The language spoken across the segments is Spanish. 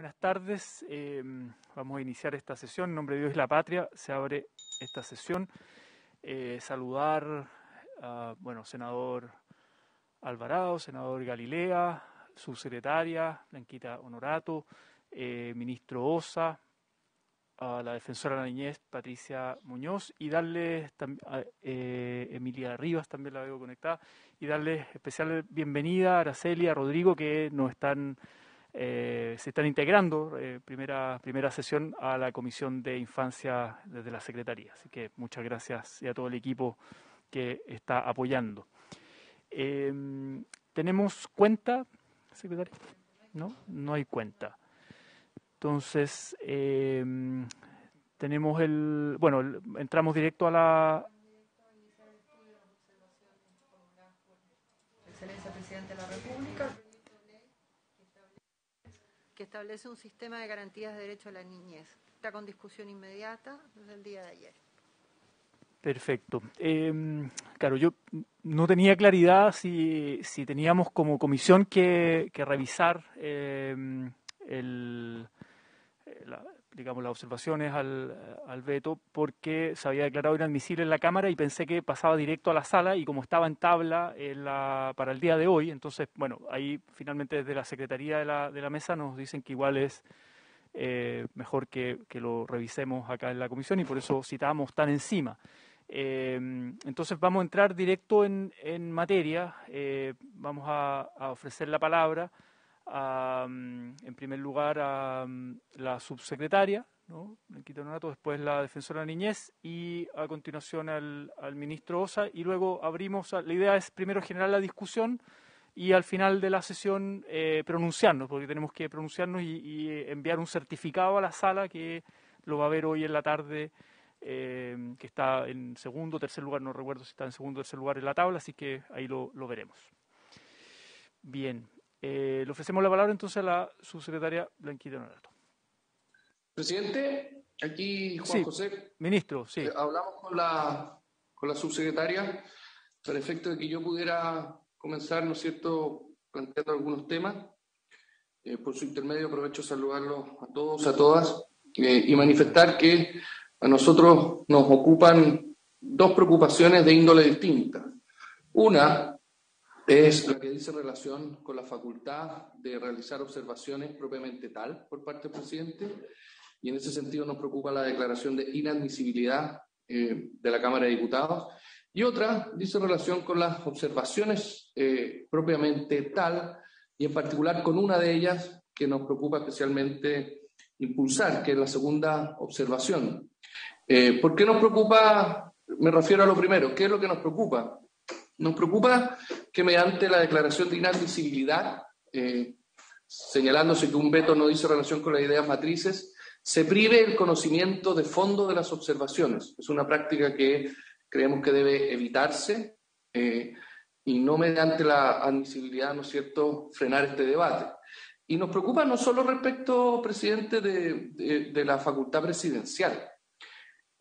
Buenas tardes. Vamos a iniciar esta sesión. En nombre de Dios y la Patria se abre esta sesión. Saludar a, senador Alvarado, senador Galilea, subsecretaria Blanquita Honorato, ministro Osa, a la defensora de la niñez Patricia Muñoz, y darles a Emilia Rivas, también la veo conectada, y darles especial bienvenida a Araceli, a Rodrigo, que se están integrando, primera sesión a la Comisión de Infancia desde la Secretaría. Así que muchas gracias y a todo el equipo que está apoyando. ¿Tenemos cuenta, secretaria? No hay cuenta. Entonces, tenemos entramos directo a la... Excelencia Presidente de la República, que establece un sistema de garantías de derecho a la niñez. Está con discusión inmediata desde el día de ayer. Perfecto. Claro, yo no tenía claridad si teníamos como comisión que revisar las observaciones al veto, porque se había declarado inadmisible en la Cámara y pensé que pasaba directo a la sala, y como estaba en tabla para el día de hoy, entonces, ahí finalmente desde la Secretaría de la Mesa nos dicen que igual es mejor que lo revisemos acá en la comisión, y por eso citábamos tan encima. Entonces vamos a entrar directo en materia. Vamos a ofrecer la palabra en primer lugar a la subsecretaria, ¿no?, Blanquita Honorato, después la defensora de la niñez, y a continuación al ministro Osa, y luego abrimos. La idea es primero generar la discusión y al final de la sesión pronunciarnos, porque tenemos que pronunciarnos y enviar un certificado a la sala, que lo va a ver hoy en la tarde, que está en segundo o tercer lugar, no recuerdo si está en segundo o tercer lugar en la tabla, así que ahí lo veremos. Bien, le ofrecemos la palabra entonces a la subsecretaria Blanquita Honorato. Presidente, aquí Juan Sí, José. Ministro, sí. Hablamos con la subsecretaria para el efecto de que yo pudiera comenzar, ¿no es cierto?, planteando algunos temas. Por su intermedio aprovecho a saludarlos a todos, a todas, y manifestar que a nosotros nos ocupan dos preocupaciones de índole distinta. Una es la que dice relación con la facultad de realizar observaciones propiamente tal por parte del presidente, y en ese sentido nos preocupa la declaración de inadmisibilidad de la Cámara de Diputados. Y otra dice relación con las observaciones propiamente tal, y en particular con una de ellas que nos preocupa especialmente impulsar, que es la segunda observación. ¿Por qué nos preocupa? Me refiero a lo primero. ¿Qué es lo que nos preocupa? Nos preocupa que mediante la declaración de inadmisibilidad, señalándose que un veto no dice relación con las ideas matrices, se prive el conocimiento de fondo de las observaciones. Es una práctica que creemos que debe evitarse, y no mediante la admisibilidad, ¿no es cierto?, frenar este debate. Y nos preocupa no solo respecto, presidente, de la facultad presidencial,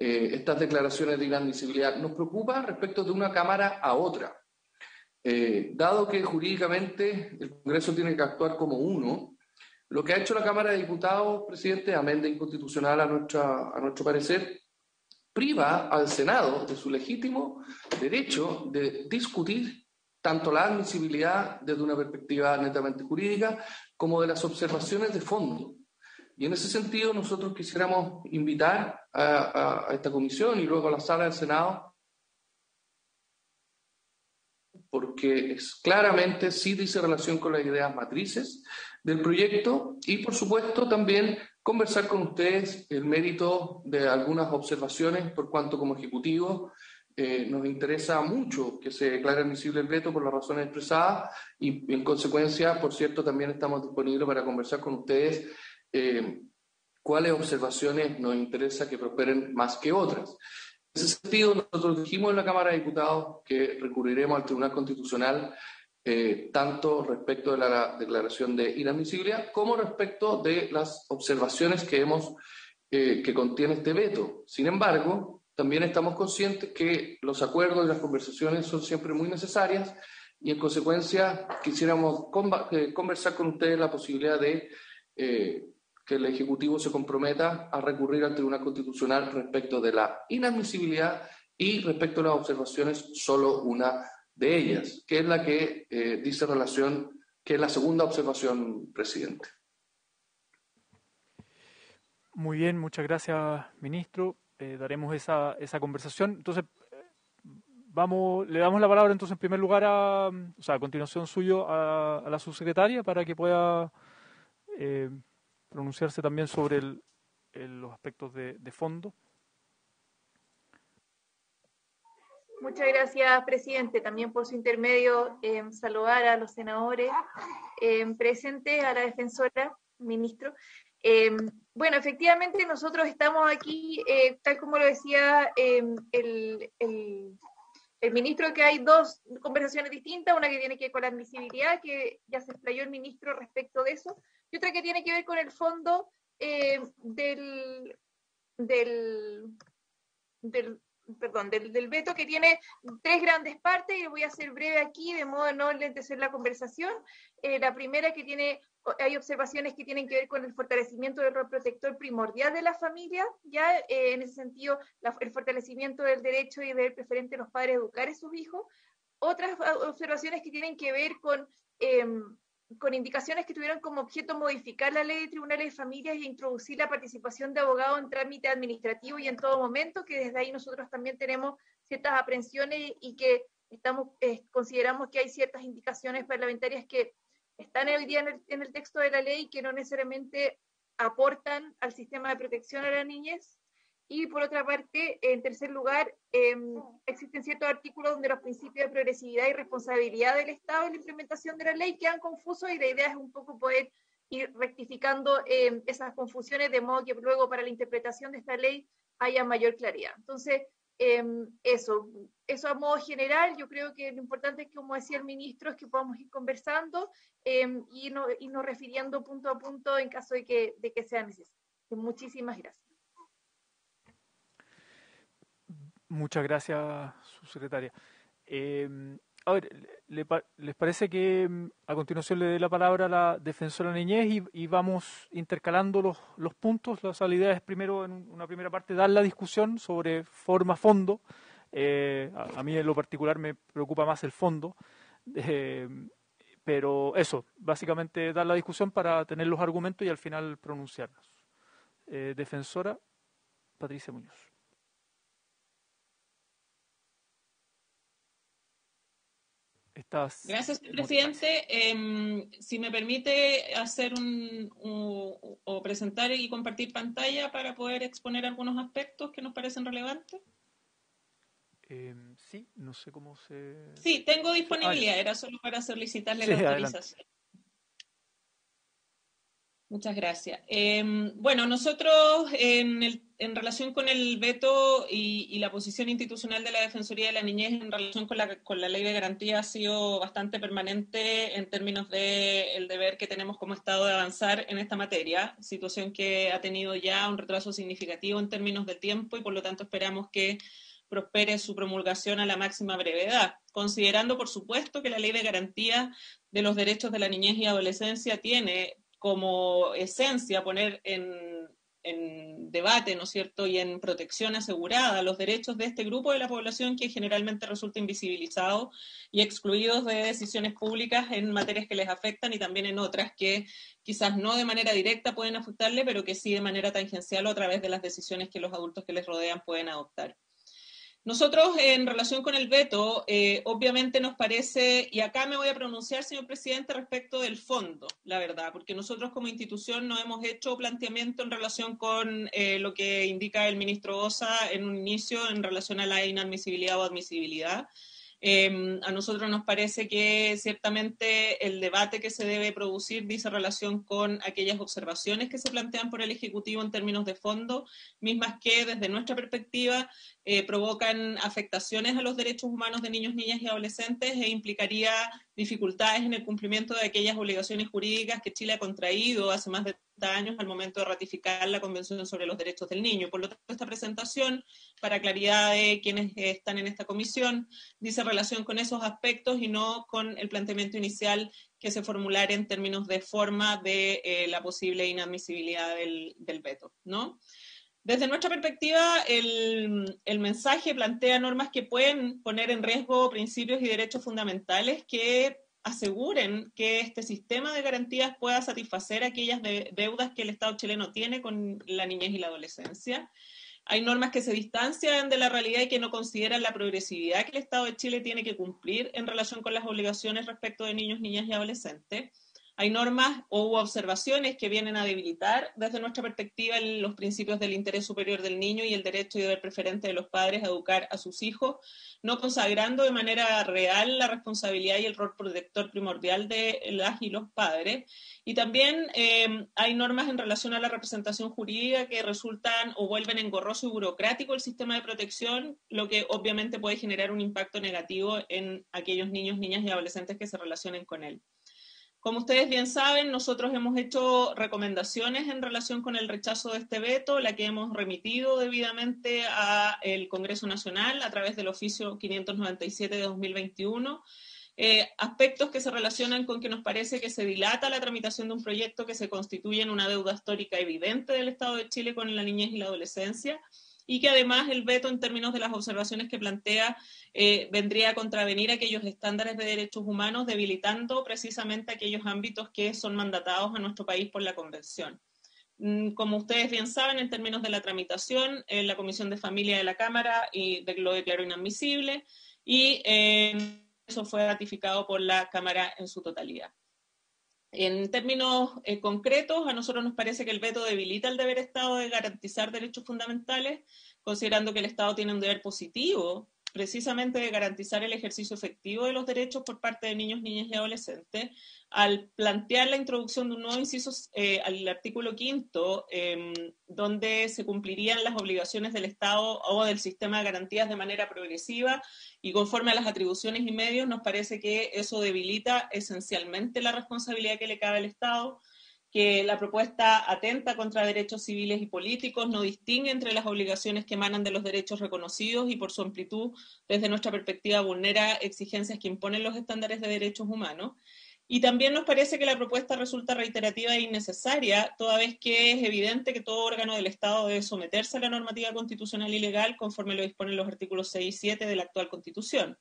estas declaraciones de inadmisibilidad, nos preocupa respecto de una Cámara a otra. Dado que jurídicamente el Congreso tiene que actuar como uno, lo que ha hecho la Cámara de Diputados, presidente, amén de inconstitucional a nuestro parecer, priva al Senado de su legítimo derecho de discutir tanto la admisibilidad desde una perspectiva netamente jurídica como de las observaciones de fondo. Y en ese sentido nosotros quisiéramos invitar a esta comisión y luego a la sala del Senado, porque claramente sí dice relación con las ideas matrices del proyecto, y por supuesto también conversar con ustedes el mérito de algunas observaciones, por cuanto como Ejecutivo nos interesa mucho que se declare admisible el veto por las razones expresadas, y en consecuencia, por cierto, también estamos disponibles para conversar con ustedes cuáles observaciones nos interesa que prosperen más que otras. En ese sentido, nosotros dijimos en la Cámara de Diputados que recurriremos al Tribunal Constitucional tanto respecto de la declaración de inadmisibilidad como respecto de las observaciones que contiene este veto. Sin embargo, también estamos conscientes que los acuerdos y las conversaciones son siempre muy necesarias, y en consecuencia quisiéramos conversar con ustedes la posibilidad de que el Ejecutivo se comprometa a recurrir al Tribunal Constitucional respecto de la inadmisibilidad y respecto a las observaciones, solo una de ellas, que es la que dice relación, que es la segunda observación, presidente. Muy bien, muchas gracias, ministro. Daremos esa conversación. Entonces, le damos la palabra entonces en primer lugar a continuación suyo a la subsecretaria para que pueda pronunciarse también sobre los aspectos de fondo. Muchas gracias, presidente. También por su intermedio saludar a los senadores presentes, a la defensora, ministro. Bueno, efectivamente nosotros estamos aquí, tal como lo decía el ministro, que hay dos conversaciones distintas, una que tiene que ver con la admisibilidad, que ya se explayó el ministro respecto de eso, y otra que tiene que ver con el fondo del veto, que tiene tres grandes partes, y voy a ser breve aquí, de modo de no lentecer la conversación. La primera, hay observaciones que tienen que ver con el fortalecimiento del rol protector primordial de la familia, ya en ese sentido, el fortalecimiento del derecho y deber preferente de los padres a educar a sus hijos. Otras observaciones que tienen que ver con indicaciones que tuvieron como objeto modificar la ley de tribunales de familias y introducir la participación de abogados en trámite administrativo y en todo momento, que desde ahí nosotros también tenemos ciertas aprensiones y que consideramos que hay ciertas indicaciones parlamentarias que están hoy día en el texto de la ley que no necesariamente aportan al sistema de protección a la niñez. Y por otra parte, en tercer lugar, existen ciertos artículos donde los principios de progresividad y responsabilidad del Estado en la implementación de la ley quedan confusos, y la idea es un poco poder ir rectificando esas confusiones, de modo que luego para la interpretación de esta ley haya mayor claridad. Entonces, eso a modo general. Yo creo que lo importante es que, como decía el ministro, es que podamos ir conversando y nos refiriendo punto a punto en caso de que sea necesario. Muchísimas gracias. Muchas gracias, subsecretaria. A ver, ¿les parece que a continuación le dé la palabra a la defensora de la niñez y vamos intercalando los puntos? La idea es primero, en una primera parte, dar la discusión sobre forma-fondo. A mí en lo particular me preocupa más el fondo, pero eso, básicamente dar la discusión para tener los argumentos y al final pronunciarnos. Defensora Patricia Muñoz. Gracias, presidente. Si me permite hacer o presentar y compartir pantalla para poder exponer algunos aspectos que nos parecen relevantes. Sí, no sé cómo se... Sí, tengo disponibilidad, era solo para solicitarle la autorización. Adelante. Muchas gracias. Bueno, nosotros en relación con el veto y la posición institucional de la Defensoría de la Niñez en relación con la Ley de Garantía ha sido bastante permanente en términos del deber que tenemos como Estado de avanzar en esta materia, situación que ha tenido ya un retraso significativo en términos de tiempo y por lo tanto esperamos que prospere su promulgación a la máxima brevedad, considerando por supuesto que la Ley de Garantía de los Derechos de la Niñez y Adolescencia tiene como esencia poner en debate, ¿no es cierto?, y en protección asegurada los derechos de este grupo de la población que generalmente resulta invisibilizado y excluidos de decisiones públicas en materias que les afectan y también en otras que quizás no de manera directa pueden afectarle, pero que sí de manera tangencial o a través de las decisiones que los adultos que les rodean pueden adoptar. Nosotros, en relación con el veto, obviamente nos parece, y acá me voy a pronunciar, señor presidente, respecto del fondo, la verdad, porque nosotros como institución no hemos hecho planteamiento en relación con lo que indica el ministro Osa en un inicio en relación a la inadmisibilidad o admisibilidad. A nosotros nos parece que ciertamente el debate que se debe producir dice relación con aquellas observaciones que se plantean por el Ejecutivo en términos de fondo, mismas que desde nuestra perspectiva provocan afectaciones a los derechos humanos de niños, niñas y adolescentes e implicaría dificultades en el cumplimiento de aquellas obligaciones jurídicas que Chile ha contraído hace más de 30 años al momento de ratificar la Convención sobre los Derechos del Niño. Por lo tanto, esta presentación, para claridad de quienes están en esta comisión, dice relación con esos aspectos y no con el planteamiento inicial que se formulara en términos de forma de la posible inadmisibilidad del veto, ¿no? Desde nuestra perspectiva, el mensaje plantea normas que pueden poner en riesgo principios y derechos fundamentales que aseguren que este sistema de garantías pueda satisfacer aquellas deudas que el Estado chileno tiene con la niñez y la adolescencia. Hay normas que se distancian de la realidad y que no consideran la progresividad que el Estado de Chile tiene que cumplir en relación con las obligaciones respecto de niños, niñas y adolescentes. Hay normas u observaciones que vienen a debilitar, desde nuestra perspectiva, los principios del interés superior del niño y el derecho y deber preferente de los padres a educar a sus hijos, no consagrando de manera real la responsabilidad y el rol protector primordial de las y los padres. Y también hay normas en relación a la representación jurídica que resultan o vuelven engorroso y burocrático el sistema de protección, lo que obviamente puede generar un impacto negativo en aquellos niños, niñas y adolescentes que se relacionen con él. Como ustedes bien saben, nosotros hemos hecho recomendaciones en relación con el rechazo de este veto, la que hemos remitido debidamente al Congreso Nacional a través del oficio 597 de 2021. Aspectos que se relacionan con que nos parece que se dilata la tramitación de un proyecto que se constituye en una deuda histórica evidente del Estado de Chile con la niñez y la adolescencia, y que además el veto, en términos de las observaciones que plantea, vendría a contravenir aquellos estándares de derechos humanos, debilitando precisamente aquellos ámbitos que son mandatados a nuestro país por la Convención. Como ustedes bien saben, en términos de la tramitación, la Comisión de Familia de la Cámara lo declaró inadmisible y eso fue ratificado por la Cámara en su totalidad. En términos concretos, a nosotros nos parece que el veto debilita el deber Estado de garantizar derechos fundamentales, considerando que el Estado tiene un deber positivo, precisamente de garantizar el ejercicio efectivo de los derechos por parte de niños, niñas y adolescentes, al plantear la introducción de un nuevo inciso al artículo 5, donde se cumplirían las obligaciones del Estado o del sistema de garantías de manera progresiva y conforme a las atribuciones y medios. Nos parece que eso debilita esencialmente la responsabilidad que le cabe al Estado, que la propuesta atenta contra derechos civiles y políticos, no distingue entre las obligaciones que emanan de los derechos reconocidos y por su amplitud, desde nuestra perspectiva, vulnera exigencias que imponen los estándares de derechos humanos. Y también nos parece que la propuesta resulta reiterativa e innecesaria, toda vez que es evidente que todo órgano del Estado debe someterse a la normativa constitucional y legal conforme lo disponen los artículos 6 y 7 de la actual Constitución.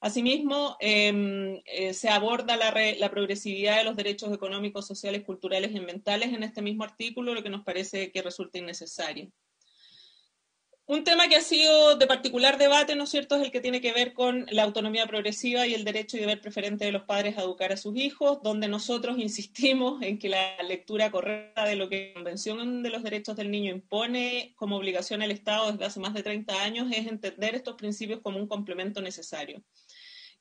Asimismo, se aborda la progresividad de los derechos económicos, sociales, culturales y ambientales en este mismo artículo, lo que nos parece que resulta innecesario. Un tema que ha sido de particular debate, ¿no es cierto?, es el que tiene que ver con la autonomía progresiva y el derecho y deber preferente de los padres a educar a sus hijos, donde nosotros insistimos en que la lectura correcta de lo que la Convención de los Derechos del Niño impone como obligación al Estado desde hace más de 30 años es entender estos principios como un complemento necesario.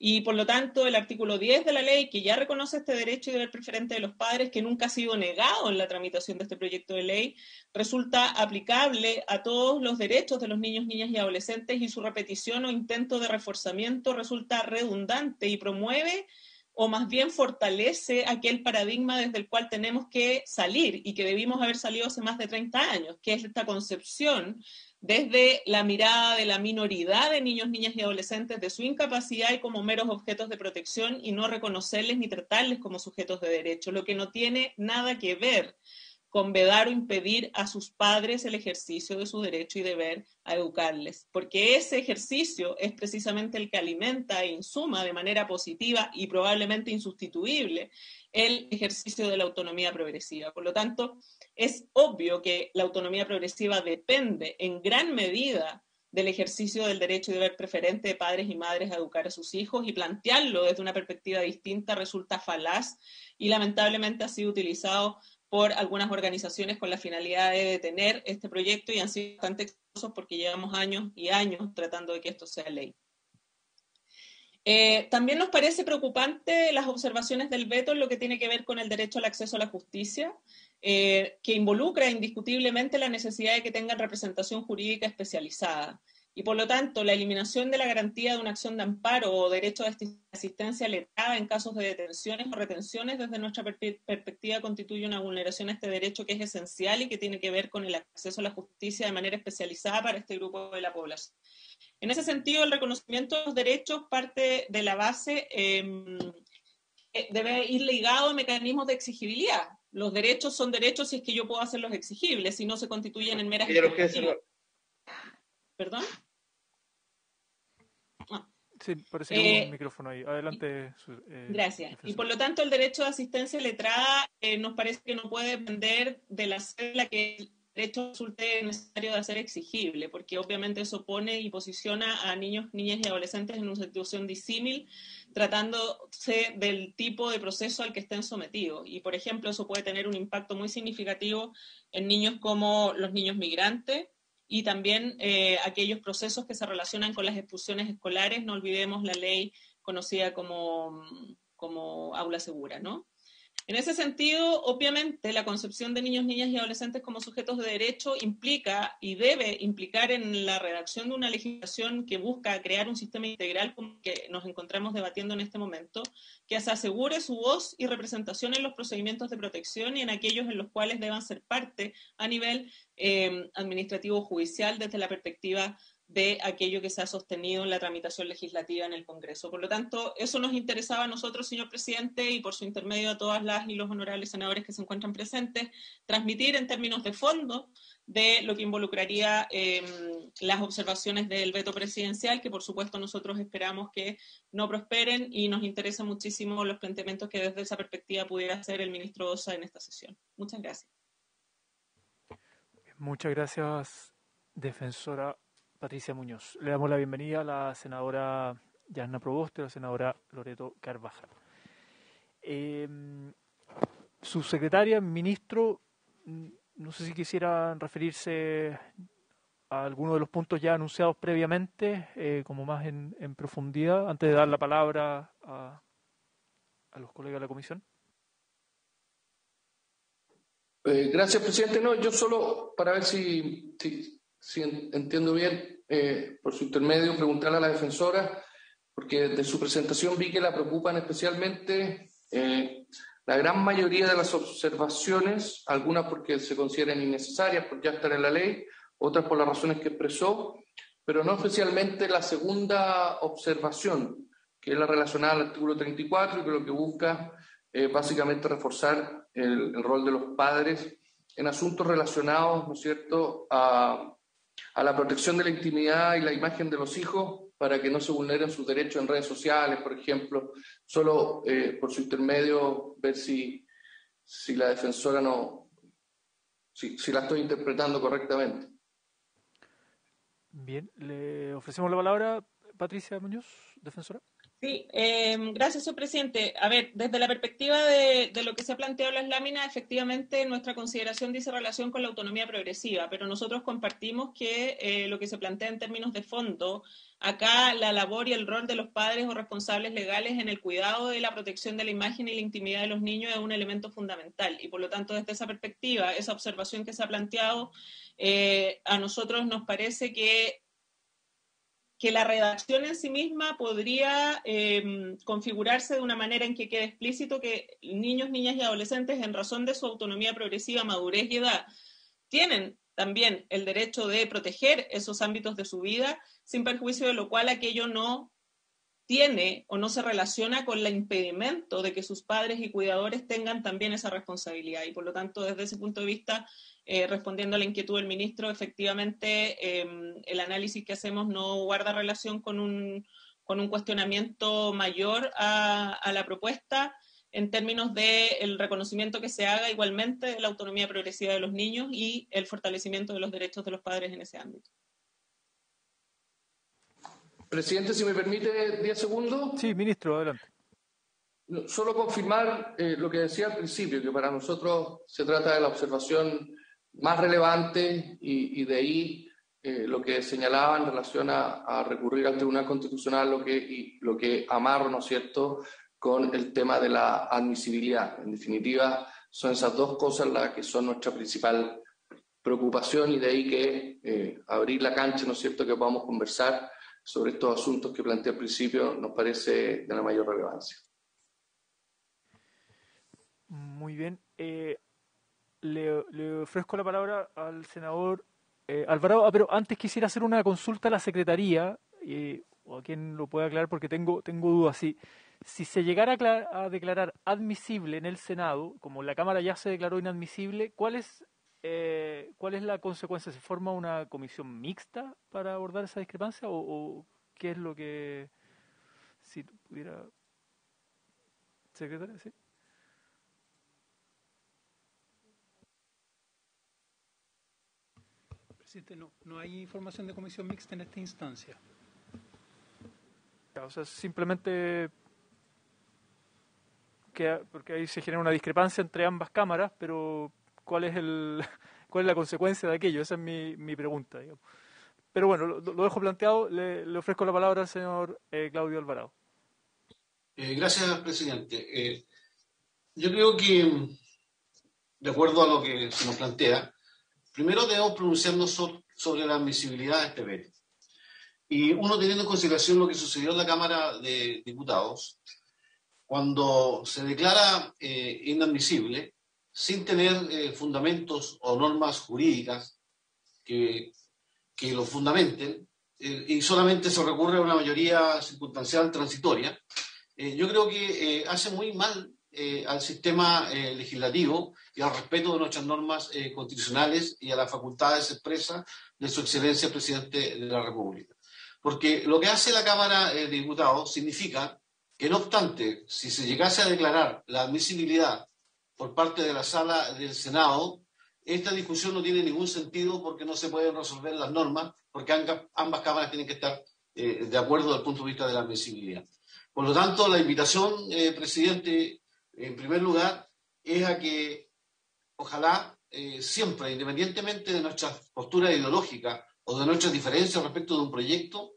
Y por lo tanto, el artículo 10 de la ley, que ya reconoce este derecho y deber preferente de los padres, que nunca ha sido negado en la tramitación de este proyecto de ley, resulta aplicable a todos los derechos de los niños, niñas y adolescentes, y su repetición o intento de reforzamiento resulta redundante y promueve, o más bien fortalece, aquel paradigma desde el cual tenemos que salir y que debimos haber salido hace más de 30 años, que es esta concepción desde la mirada de la minoridad de niños, niñas y adolescentes, de su incapacidad y como meros objetos de protección, y no reconocerles ni tratarles como sujetos de derecho, lo que no tiene nada que ver con vedar o impedir a sus padres el ejercicio de su derecho y deber a educarles, porque ese ejercicio es precisamente el que alimenta e insuma de manera positiva y probablemente insustituible el ejercicio de la autonomía progresiva. Por lo tanto, es obvio que la autonomía progresiva depende en gran medida del ejercicio del derecho y deber preferente de padres y madres a educar a sus hijos, y plantearlo desde una perspectiva distinta resulta falaz y lamentablemente ha sido utilizado por algunas organizaciones con la finalidad de detener este proyecto, y han sido bastante exitosos porque llevamos años y años tratando de que esto sea ley. También nos parece preocupante las observaciones del veto en lo que tiene que ver con el derecho al acceso a la justicia, que involucra indiscutiblemente la necesidad de que tengan representación jurídica especializada. Y por lo tanto, la eliminación de la garantía de una acción de amparo o derecho de asistencia letrada en casos de detenciones o retenciones, desde nuestra perspectiva, constituye una vulneración a este derecho que es esencial y que tiene que ver con el acceso a la justicia de manera especializada para este grupo de la población. En ese sentido, el reconocimiento de los derechos parte de la base, debe ir ligado a mecanismos de exigibilidad. Los derechos son derechos si es que yo puedo hacerlos exigibles, si no se constituyen en meras expectativas. ¿Perdón? Sí, parece que hubo un micrófono ahí. Adelante. Gracias. Defensor. Y por lo tanto, el derecho de asistencia letrada nos parece que no puede depender de la sede en la que el derecho resulte necesario de hacer exigible, porque obviamente eso pone y posiciona a niños, niñas y adolescentes en una situación disímil, tratándose del tipo de proceso al que estén sometidos. Y, por ejemplo, eso puede tener un impacto muy significativo en niños como los niños migrantes, y también aquellos procesos que se relacionan con las expulsiones escolares. No olvidemos la ley conocida como aula segura, ¿no? En ese sentido, obviamente, la concepción de niños, niñas y adolescentes como sujetos de derecho implica y debe implicar en la redacción de una legislación que busca crear un sistema integral como que nos encontramos debatiendo en este momento, que se asegure su voz y representación en los procedimientos de protección y en aquellos en los cuales deban ser parte a nivel administrativo o judicial desde la perspectiva de aquello que se ha sostenido en la tramitación legislativa en el Congreso. Por lo tanto, eso nos interesaba a nosotros, señor presidente, y por su intermedio a todas las y los honorables senadores que se encuentran presentes, transmitir en términos de fondo de lo que involucraría las observaciones del veto presidencial, que por supuesto nosotros esperamos que no prosperen, y nos interesa muchísimo los planteamientos que desde esa perspectiva pudiera hacer el ministro Osa en esta sesión. Muchas gracias. Muchas gracias, defensora Patricia Muñoz. Le damos la bienvenida a la senadora Yasna Proboste, a la senadora Loreto Carvajal. Subsecretaria, ministro, no sé si quisieran referirse a alguno de los puntos ya anunciados previamente, como más en profundidad, antes de dar la palabra a los colegas de la comisión. Gracias, presidente. No, yo solo para ver si entiendo bien, por su intermedio, preguntarle a la defensora, porque de su presentación vi que la preocupan especialmente la gran mayoría de las observaciones, algunas porque se consideran innecesarias, por ya estar en la ley, otras por las razones que expresó, pero no especialmente la segunda observación, que es la relacionada al artículo 34, y que lo que busca básicamente reforzar el rol de los padres en asuntos relacionados, ¿no es cierto?, a la protección de la intimidad y la imagen de los hijos, para que no se vulneren sus derechos en redes sociales, por ejemplo. Solo por su intermedio ver si la defensora si la estoy interpretando correctamente. Bien, le ofrecemos la palabra, Patricia Muñoz, defensora. Sí, gracias, señor presidente. A ver, desde la perspectiva de lo que se ha planteado en las láminas, efectivamente nuestra consideración dice relación con la autonomía progresiva, pero nosotros compartimos que lo que se plantea en términos de fondo, acá la labor y el rol de los padres o responsables legales en el cuidado de la protección de la imagen y la intimidad de los niños es un elemento fundamental, y por lo tanto desde esa perspectiva, esa observación que se ha planteado, a nosotros nos parece que la redacción en sí misma podría configurarse de una manera en que quede explícito que niños, niñas y adolescentes, en razón de su autonomía progresiva, madurez y edad, tienen también el derecho de proteger esos ámbitos de su vida, sin perjuicio de lo cual aquello no tiene o no se relaciona con el impedimento de que sus padres y cuidadores tengan también esa responsabilidad. Y por lo tanto, desde ese punto de vista, respondiendo a la inquietud del ministro, efectivamente el análisis que hacemos no guarda relación con un cuestionamiento mayor a la propuesta en términos del reconocimiento que se haga igualmente de la autonomía progresiva de los niños y el fortalecimiento de los derechos de los padres en ese ámbito. Presidente, si me permite 10 segundos. Sí, ministro, adelante. Solo confirmar lo que decía al principio, que para nosotros se trata de la observación más relevante y de ahí lo que señalaba en relación a recurrir al Tribunal Constitucional, lo que amarro, ¿no es cierto?, con el tema de la admisibilidad. En definitiva, son esas dos cosas las que son nuestra principal preocupación y de ahí que abrir la cancha, ¿no es cierto?, que podamos conversar sobre estos asuntos que planteé al principio, nos parece de la mayor relevancia. Muy bien. Le ofrezco la palabra al senador Alvarado, pero antes quisiera hacer una consulta a la Secretaría, o a quien lo pueda aclarar porque tengo dudas. Si se llegara a declarar admisible en el Senado, como la Cámara ya se declaró inadmisible, ¿cuál es la consecuencia? ¿Se forma una comisión mixta para abordar esa discrepancia o qué es lo que, si pudiera, secretaria, sí? Presidente, no hay información de comisión mixta en esta instancia. O sea, simplemente porque ahí se genera una discrepancia entre ambas cámaras, pero ¿cuál es la consecuencia de aquello? Esa es mi pregunta, digamos. Pero bueno, lo dejo planteado. Le ofrezco la palabra al señor Claudio Alvarado. Gracias, presidente. Yo creo que, de acuerdo a lo que se nos plantea, primero debemos pronunciarnos sobre la admisibilidad de este veto. Y uno, teniendo en consideración lo que sucedió en la Cámara de Diputados, cuando se declara inadmisible, sin tener fundamentos o normas jurídicas que lo fundamenten, y solamente se recurre a una mayoría circunstancial transitoria, yo creo que hace muy mal al sistema legislativo y al respeto de nuestras normas constitucionales y a las facultades expresas de su excelencia el presidente de la República. Porque lo que hace la Cámara de Diputados significa que, no obstante, si se llegase a declarar la admisibilidad por parte de la Sala del Senado, esta discusión no tiene ningún sentido porque no se pueden resolver las normas, porque ambas cámaras tienen que estar de acuerdo desde el punto de vista de la admisibilidad. Por lo tanto, la invitación, presidente, en primer lugar, es a que ojalá siempre, independientemente de nuestras posturas ideológicas o de nuestras diferencias respecto de un proyecto,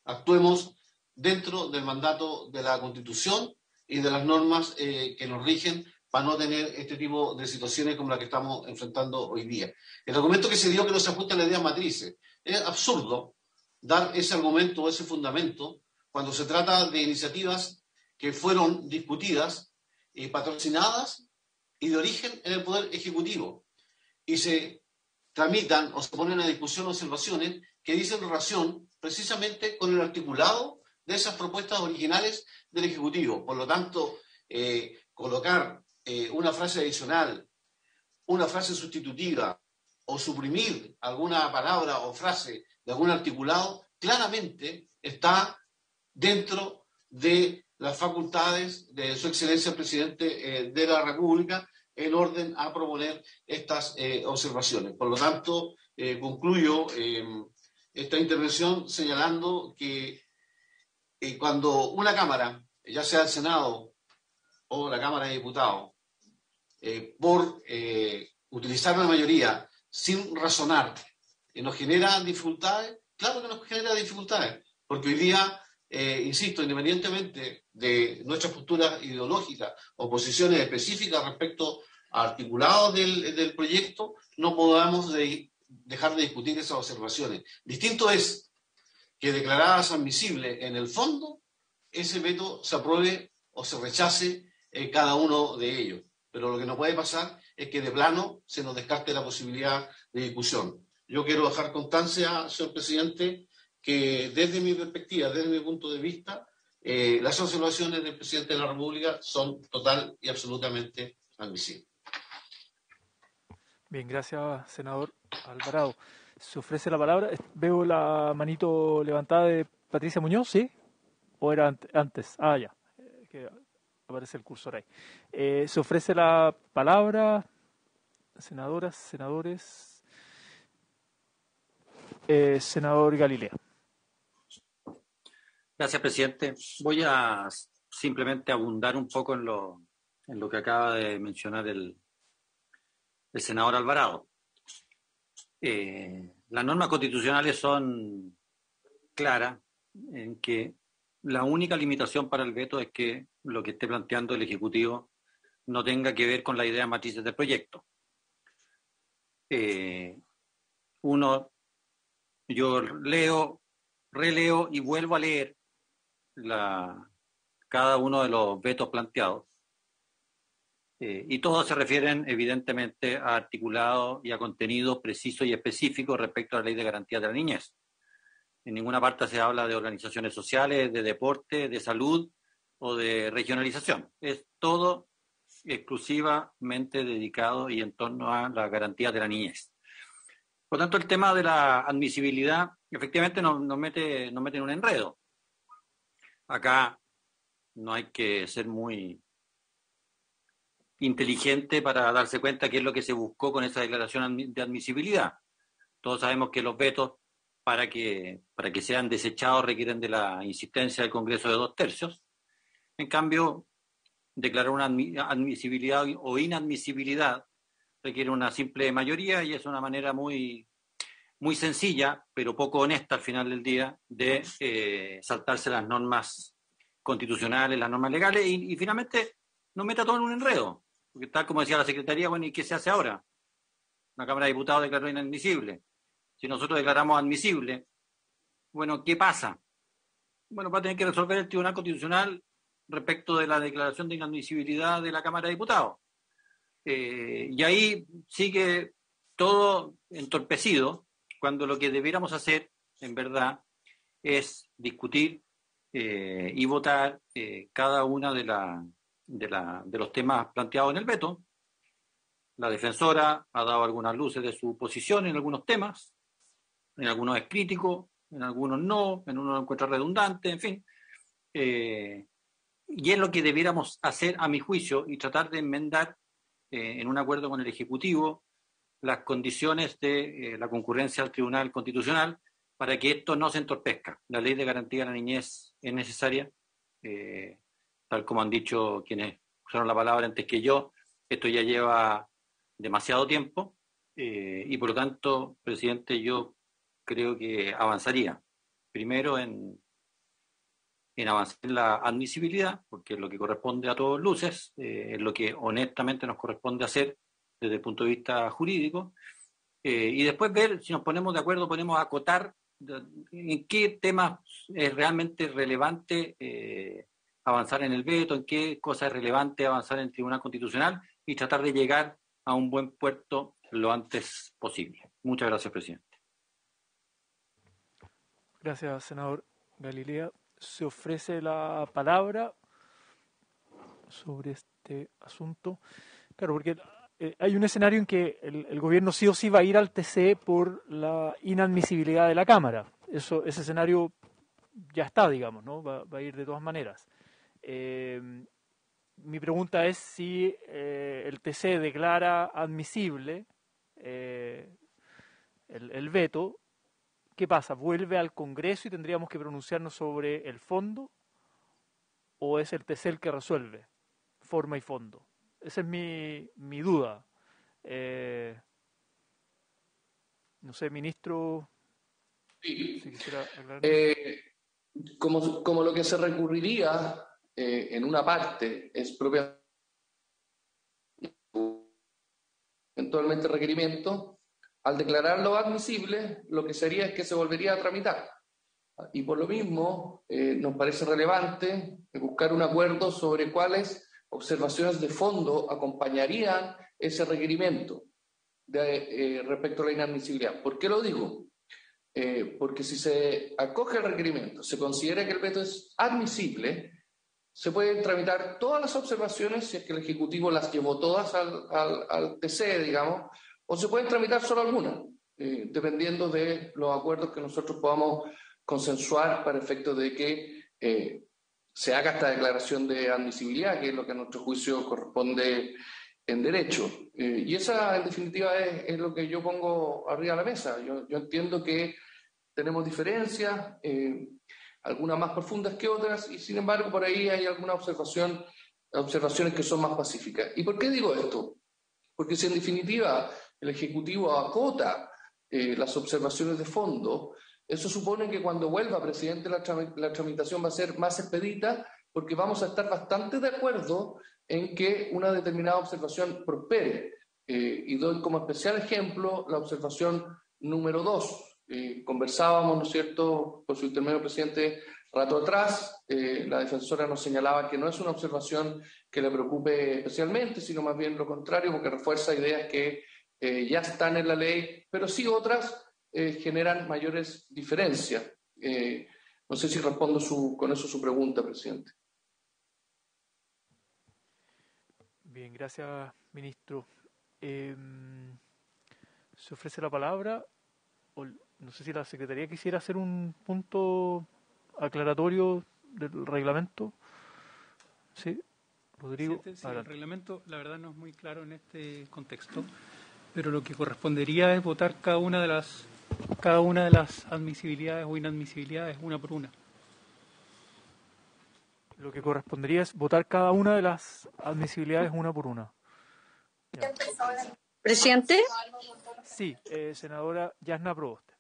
actuemos dentro del mandato de la Constitución y de las normas que nos rigen para no tener este tipo de situaciones como la que estamos enfrentando hoy día. El argumento que se dio que no se ajusta a las ideas matrices. Es absurdo dar ese argumento o ese fundamento cuando se trata de iniciativas que fueron discutidas, patrocinadas y de origen en el Poder Ejecutivo. Y se tramitan o se ponen a discusión observaciones que dicen relación precisamente con el articulado de esas propuestas originales del Ejecutivo. Por lo tanto, colocar una frase adicional, una frase sustitutiva o suprimir alguna palabra o frase de algún articulado, claramente está dentro de las facultades de su excelencia el presidente de la República en orden a proponer estas observaciones. Por lo tanto, concluyo esta intervención señalando que cuando una Cámara, ya sea el Senado o la Cámara de Diputados, por utilizar una mayoría sin razonar, nos genera dificultades, claro que nos genera dificultades, porque hoy día, insisto, independientemente de nuestras posturas ideológicas o posiciones específicas respecto a articulados del proyecto, no podamos dejar de discutir esas observaciones. Distinto es que declaradas admisibles en el fondo, ese veto se apruebe o se rechace cada uno de ellos. Pero lo que no puede pasar es que de plano se nos descarte la posibilidad de discusión. Yo quiero dejar constancia, señor presidente, que desde mi perspectiva, desde mi punto de vista, las observaciones del presidente de la República son total y absolutamente admisibles. Bien, gracias, senador Alvarado. Se ofrece la palabra. Veo la manito levantada de Patricia Muñoz, ¿sí? ¿O era antes? Ah, ya. Que aparece el cursor ahí. Se ofrece la palabra, senadoras, senadores. Senador Galilea. Gracias, presidente. Voy a simplemente abundar un poco en lo que acaba de mencionar el senador Alvarado. Las normas constitucionales son claras en que la única limitación para el veto es que lo que esté planteando el Ejecutivo no tenga que ver con la idea matrices del proyecto. yo leo, releo y vuelvo a leer cada uno de los vetos planteados. Y todos se refieren evidentemente a articulado y a contenido preciso y específico respecto a la Ley de Garantía de la Niñez. En ninguna parte se habla de organizaciones sociales, de deporte, de salud o de regionalización. Es todo exclusivamente dedicado y en torno a la garantía de la niñez. Por tanto, el tema de la admisibilidad efectivamente nos mete en un enredo. Acá no hay que ser muy inteligente para darse cuenta qué es lo que se buscó con esa declaración de admisibilidad. Todos sabemos que los vetos, para que sean desechados, requieren de la insistencia del Congreso de 2/3. En cambio, declarar una admisibilidad o inadmisibilidad requiere una simple mayoría y es una manera muy, muy sencilla, pero poco honesta al final del día, de saltarse las normas constitucionales, las normas legales y finalmente nos meta todo en un enredo. Porque tal como decía la Secretaría, bueno, ¿y qué se hace ahora? La Cámara de Diputados declaró inadmisible. Si nosotros declaramos admisible, bueno, ¿qué pasa? Bueno, va a tener que resolver el Tribunal Constitucional respecto de la declaración de inadmisibilidad de la Cámara de Diputados. Y ahí sigue todo entorpecido, cuando lo que debiéramos hacer, en verdad, es discutir y votar cada una de los temas planteados en el veto. La defensora ha dado algunas luces de su posición en algunos temas, en algunos es crítico, en algunos no, en unos lo encuentra redundante, en fin. Y es lo que debiéramos hacer, a mi juicio, y tratar de enmendar en un acuerdo con el Ejecutivo las condiciones de la concurrencia al Tribunal Constitucional para que esto no se entorpezca. La Ley de Garantía de la Niñez es necesaria, tal como han dicho quienes usaron la palabra antes que yo, esto ya lleva demasiado tiempo y por lo tanto, presidente, yo creo que avanzaría primero en avanzar en la admisibilidad, porque es lo que corresponde a todas luces, es lo que honestamente nos corresponde hacer desde el punto de vista jurídico, y después ver si nos ponemos de acuerdo, podemos acotar en qué temas es realmente relevante avanzar en el veto, en qué cosa es relevante avanzar en el Tribunal Constitucional y tratar de llegar a un buen puerto lo antes posible. Muchas gracias, presidente. Gracias, senador Galilea. Se ofrece la palabra sobre este asunto. Claro, porque hay un escenario en que el gobierno sí o sí va a ir al TC por la inadmisibilidad de la Cámara. Ese escenario ya está, digamos, ¿no? Va a ir de todas maneras. Mi pregunta es si el TC declara admisible el veto. ¿Qué pasa? ¿Vuelve al Congreso y tendríamos que pronunciarnos sobre el fondo? ¿O es el TC el que resuelve forma y fondo? Esa es mi duda. No sé, ministro, Sí. si quisiera aclarar. Como lo que se recurriría en una parte es propiamente eventualmente requerimiento, al declararlo admisible, lo que sería es que se volvería a tramitar. Y por lo mismo, nos parece relevante buscar un acuerdo sobre cuáles observaciones de fondo acompañarían ese requerimiento respecto a la inadmisibilidad. ¿Por qué lo digo? Porque si se acoge el requerimiento, se considera que el veto es admisible, se pueden tramitar todas las observaciones, si es que el Ejecutivo las llevó todas al TC, digamos, o se pueden tramitar solo algunas, dependiendo de los acuerdos que nosotros podamos consensuar para efecto de que se haga esta declaración de admisibilidad, que es lo que a nuestro juicio corresponde en derecho. Y esa, en definitiva, es lo que yo pongo arriba de la mesa. Yo entiendo que tenemos diferencias, algunas más profundas que otras, y sin embargo por ahí hay algunas observaciones que son más pacíficas. ¿Y por qué digo esto? Porque si en definitiva el Ejecutivo acota las observaciones de fondo, eso supone que cuando vuelva presidente la tramitación va a ser más expedita, porque vamos a estar bastante de acuerdo en que una determinada observación prospere. Y doy como especial ejemplo la observación número 2. Conversábamos, ¿no es cierto?, por su intermedio, presidente, rato atrás. La defensora nos señalaba que no es una observación que le preocupe especialmente, sino más bien lo contrario, porque refuerza ideas que ya están en la ley, pero sí otras generan mayores diferencias. No sé si respondo con eso su pregunta, presidente. Bien, gracias, ministro. Se ofrece la palabra. No sé si la Secretaría quisiera hacer un punto aclaratorio del reglamento. Sí, Rodrigo. Sí, el reglamento, la verdad, no es muy claro en este contexto, pero lo que correspondería es votar cada una de las admisibilidades o inadmisibilidades una por una. Lo que correspondería es votar cada una de las admisibilidades una por una. Ya. ¿Presidente? Sí, senadora Yasna Proboste.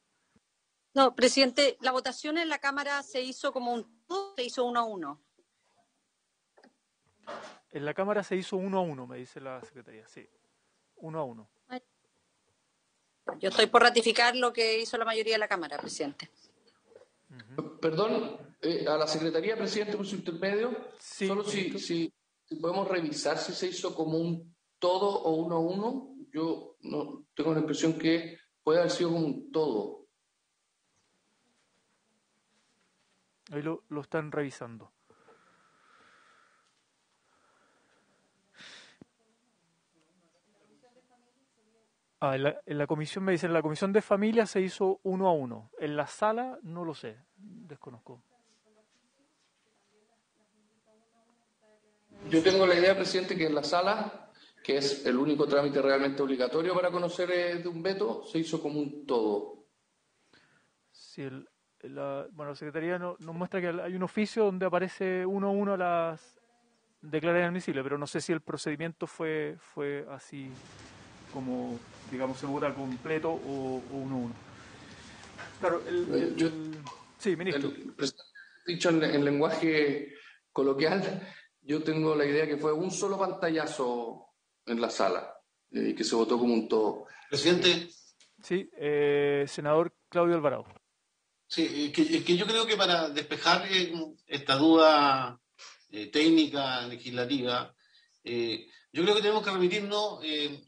No, presidente, la votación en la Cámara se hizo como se hizo 1-1. En la Cámara se hizo 1-1, me dice la Secretaría. Sí, 1-1. Yo estoy por ratificar lo que hizo la mayoría de la Cámara, presidente. Perdón, a la Secretaría, presidente, por su intermedio. Sí, solo si podemos revisar si se hizo como un todo o 1-1. Yo no tengo la impresión que puede haber sido como un todo. Ahí lo están revisando. En la comisión me dicen, en la comisión de familia se hizo 1-1. En la sala no lo sé, desconozco. Yo tengo la idea, presidente, que en la sala, que es el único trámite realmente obligatorio para conocer de un veto, se hizo como un todo. Sí, la Secretaría nos muestra que hay un oficio donde aparece 1-1 las declaradas inadmisibles, pero no sé si el procedimiento fue así como, digamos, se vota completo o 1-1. Claro, sí, ministro. Dicho en lenguaje coloquial, yo tengo la idea que fue un solo pantallazo en la sala y que se votó como un todo. Presidente. Sí, senador Claudio Alvarado. Sí, que yo creo que para despejar esta duda técnica, legislativa, yo creo que tenemos que remitirnos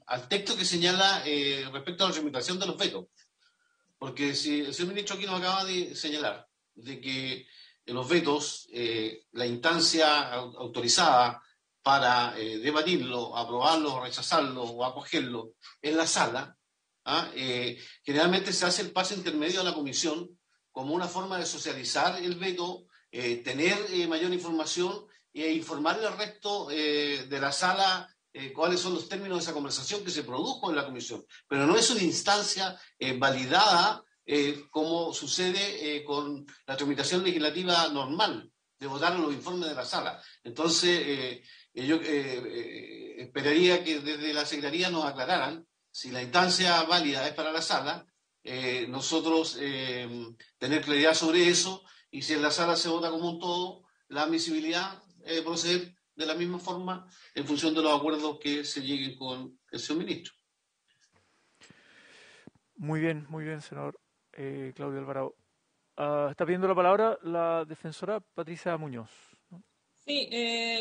al texto que señala respecto a la tramitación de los vetos. Porque si el señor ministro aquí nos acaba de señalar de que los vetos, la instancia autorizada para debatirlo, aprobarlo, rechazarlo o acogerlo en la sala, generalmente se hace el paso intermedio a la comisión como una forma de socializar el veto, tener mayor información e informarle al resto de la sala cuáles son los términos de esa conversación que se produjo en la comisión. Pero no es una instancia validada como sucede con la tramitación legislativa normal, de votar los informes de la sala. Entonces, yo esperaría que desde la Secretaría nos aclararan si la instancia válida es para la sala, nosotros tener claridad sobre eso, y si en la sala se vota como un todo, la admisibilidad proceder de la misma forma en función de los acuerdos que se lleguen con el señor ministro. Muy bien, senador Claudio Alvarado. Está pidiendo la palabra la defensora Patricia Muñoz. Sí,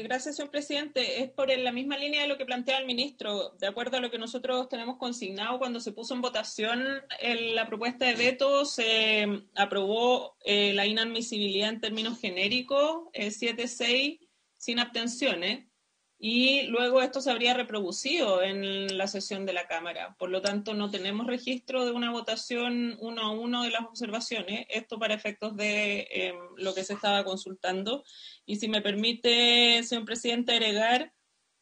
gracias, señor presidente. Es por la misma línea de lo que plantea el ministro. De acuerdo a lo que nosotros tenemos consignado, cuando se puso en votación la propuesta de veto, se aprobó la inadmisibilidad en términos genéricos, 7-6, sin abstenciones, y luego esto se habría reproducido en la sesión de la Cámara. Por lo tanto, no tenemos registro de una votación 1-1 de las observaciones, esto para efectos de lo que se estaba consultando. Y si me permite, señor presidente, agregar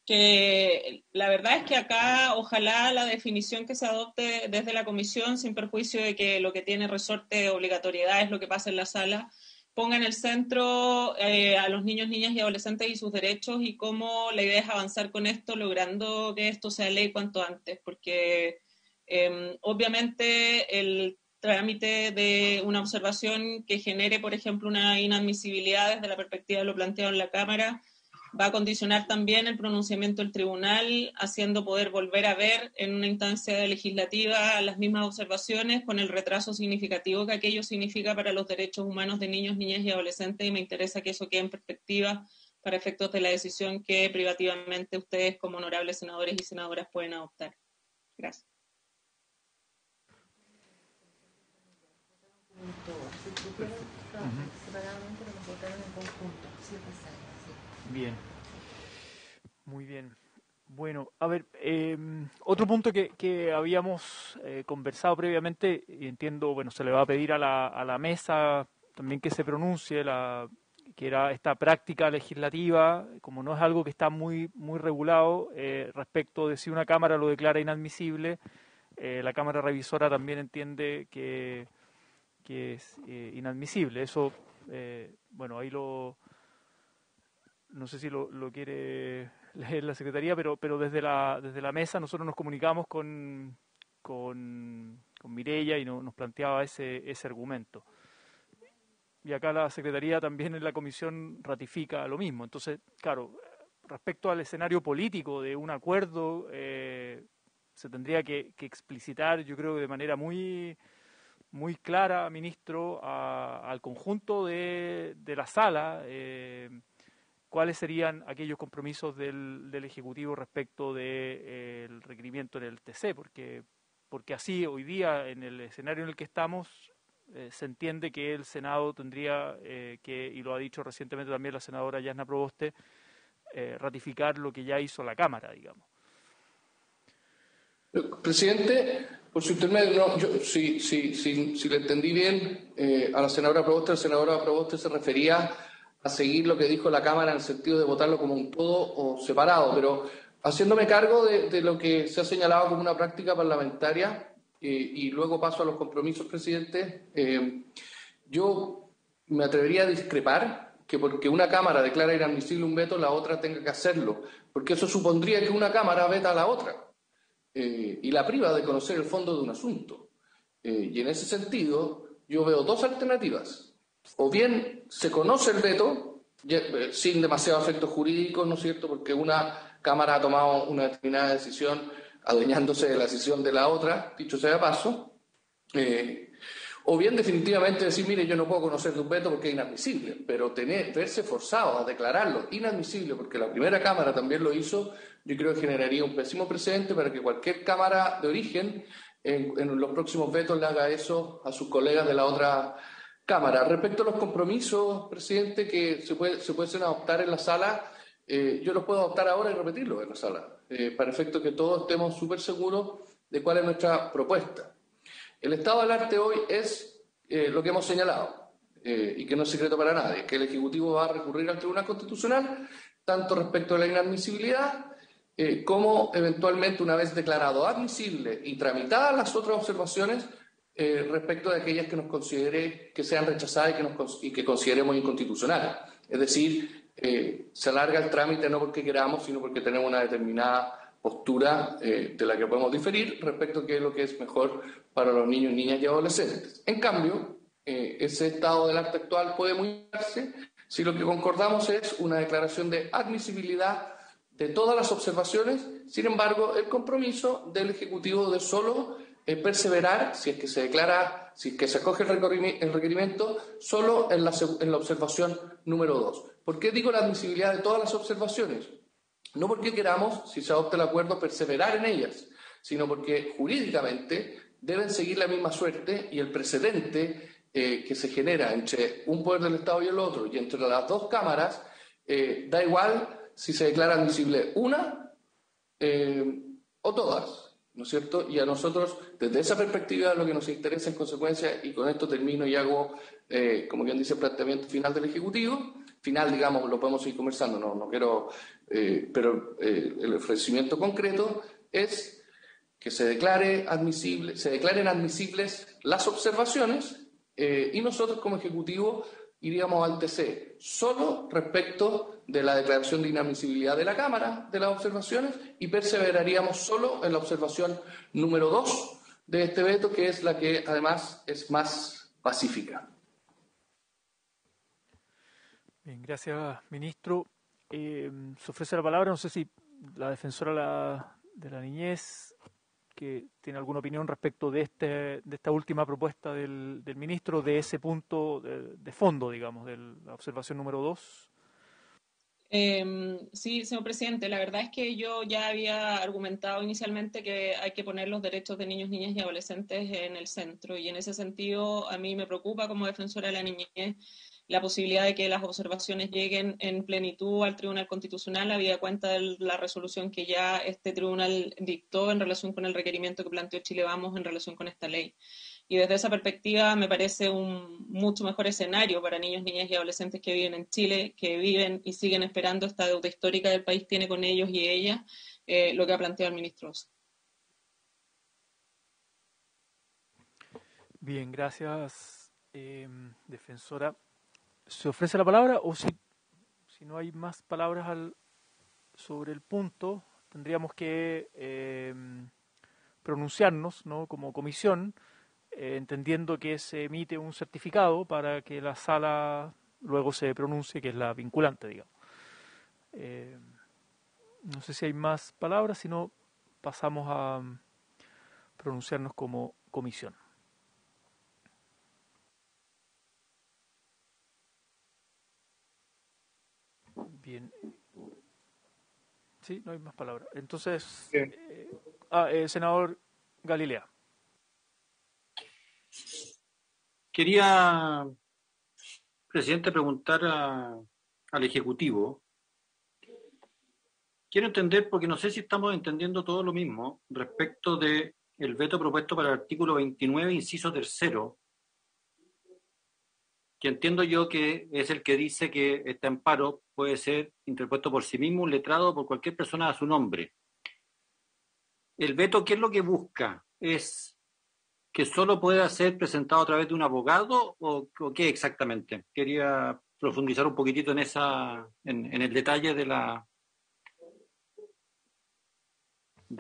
que la verdad es que acá ojalá la definición que se adopte desde la comisión, sin perjuicio de que lo que tiene resorte de obligatoriedad es lo que pasa en la sala, ponga en el centro a los niños, niñas y adolescentes y sus derechos, y cómo la idea es avanzar con esto, logrando que esto sea ley cuanto antes, porque obviamente el trámite de una observación que genere, por ejemplo, una inadmisibilidad desde la perspectiva de lo planteado en la Cámara, va a condicionar también el pronunciamiento del tribunal, haciendo poder volver a ver en una instancia legislativa las mismas observaciones con el retraso significativo que aquello significa para los derechos humanos de niños, niñas y adolescentes, y me interesa que eso quede en perspectiva para efectos de la decisión que privativamente ustedes como honorables senadores y senadoras pueden adoptar. Gracias. Bien, muy bien. Bueno, a ver, otro punto que habíamos conversado previamente, y entiendo, bueno, se le va a pedir a la mesa también que se pronuncie, que era esta práctica legislativa, como no es algo que está muy regulado, respecto de si una Cámara lo declara inadmisible, la Cámara Revisora también entiende que es inadmisible. Eso, bueno, ahí no sé si lo quiere leer la Secretaría, pero desde la mesa nosotros nos comunicamos con Mireia y nos planteaba ese argumento. Y acá la Secretaría también en la comisión ratifica lo mismo. Entonces, claro, respecto al escenario político de un acuerdo, se tendría que explicitar, yo creo, de manera muy clara, ministro, al conjunto de la sala, cuáles serían aquellos compromisos del Ejecutivo respecto del requerimiento en el TC, porque así hoy día, en el escenario en el que estamos, se entiende que el Senado tendría que, y lo ha dicho recientemente también la senadora Yasna Proboste, ratificar lo que ya hizo la Cámara, digamos. Presidente, por su intermedio, no, yo, si le entendí bien a la senadora Proboste se refería a seguir lo que dijo la Cámara en el sentido de votarlo como un todo o separado, pero haciéndome cargo de lo que se ha señalado como una práctica parlamentaria y luego paso a los compromisos, presidente, yo me atrevería a discrepar que porque una Cámara declara inadmisible un veto, la otra tenga que hacerlo, porque eso supondría que una Cámara veta a la otra. Y la priva de conocer el fondo de un asunto. Y en ese sentido, yo veo dos alternativas. O bien se conoce el veto, sin demasiado efecto jurídico, ¿no es cierto?, porque una Cámara ha tomado una determinada decisión adueñándose de la decisión de la otra, dicho sea de paso, o bien definitivamente decir, mire, yo no puedo conocer de un veto porque es inadmisible, pero verse forzado a declararlo inadmisible, porque la primera Cámara también lo hizo, yo creo que generaría un pésimo precedente para que cualquier Cámara de origen en los próximos vetos le haga eso a sus colegas de la otra Cámara. Respecto a los compromisos, presidente, que se pueden adoptar en la sala, yo los puedo adoptar ahora y repetirlos en la sala, para efecto que todos estemos súper seguros de cuál es nuestra propuesta. El estado del arte hoy es lo que hemos señalado, y que no es secreto para nadie, que el Ejecutivo va a recurrir al Tribunal Constitucional, tanto respecto a la inadmisibilidad, como eventualmente, una vez declarado admisible y tramitadas las otras observaciones, respecto de aquellas que nos considere que sean rechazadas y que consideremos inconstitucionales. Es decir, se alarga el trámite no porque queramos, sino porque tenemos una determinada postura de la que podemos diferir respecto a qué es lo que es mejor para los niños, niñas y adolescentes. En cambio, ese estado del arte actual puede modificarse si lo que concordamos es una declaración de admisibilidad de todas las observaciones. Sin embargo, el compromiso del Ejecutivo de solo perseverar, si es que se declara, si es que se acoge el requerimiento, solo en la observación número 2. ¿Por qué digo la admisibilidad de todas las observaciones? No porque queramos, si se adopta el acuerdo, perseverar en ellas, sino porque jurídicamente deben seguir la misma suerte y el precedente que se genera entre un poder del Estado y el otro y entre las dos cámaras, da igual si se declara admisible una o todas, ¿no es cierto? Y a nosotros, desde esa perspectiva, lo que nos interesa en consecuencia, y con esto termino y hago, como bien dice, el planteamiento final del Ejecutivo, final, digamos, lo podemos seguir conversando, no quiero, pero el ofrecimiento concreto es que se declaren admisibles las observaciones y nosotros como Ejecutivo iríamos al TC solo respecto de la declaración de inadmisibilidad de la Cámara de las observaciones y perseveraríamos solo en la observación número 2 de este veto, que es la que además es más pacífica. Bien, gracias, ministro. Se ofrece la palabra, no sé si la defensora de la niñez, que tiene alguna opinión respecto de esta última propuesta del ministro, de ese punto de fondo, digamos, de la observación número 2. Sí, señor presidente, la verdad es que yo ya había argumentado inicialmente que hay que poner los derechos de niños, niñas y adolescentes en el centro, y en ese sentido a mí me preocupa como defensora de la niñez la posibilidad de que las observaciones lleguen en plenitud al Tribunal Constitucional, habida cuenta de la resolución que ya este tribunal dictó en relación con el requerimiento que planteó Chile Vamos en relación con esta ley. Y desde esa perspectiva me parece un mucho mejor escenario para niños, niñas y adolescentes que viven en Chile, que viven y siguen esperando esta deuda histórica del país tiene con ellos y ellas, lo que ha planteado el ministro Osa. Bien, gracias, defensora. ¿Se ofrece la palabra o si no hay más palabras sobre el punto, tendríamos que pronunciarnos, ¿no?, como comisión, entendiendo que se emite un certificado para que la sala luego se pronuncie, que es la vinculante, digamos. No sé si hay más palabras, si no pasamos a pronunciarnos como comisión. Bien. Sí, no hay más palabras. Entonces, senador Galilea. Quería, presidente, preguntar al Ejecutivo. Quiero entender, porque no sé si estamos entendiendo todo lo mismo, respecto del veto propuesto para el artículo 29, inciso 3, que entiendo yo que es el que dice que este amparo puede ser interpuesto por sí mismo, un letrado, o por cualquier persona a su nombre. ¿El veto qué es lo que busca? ¿Es que solo pueda ser presentado a través de un abogado o qué exactamente? Quería profundizar un poquitito en el detalle de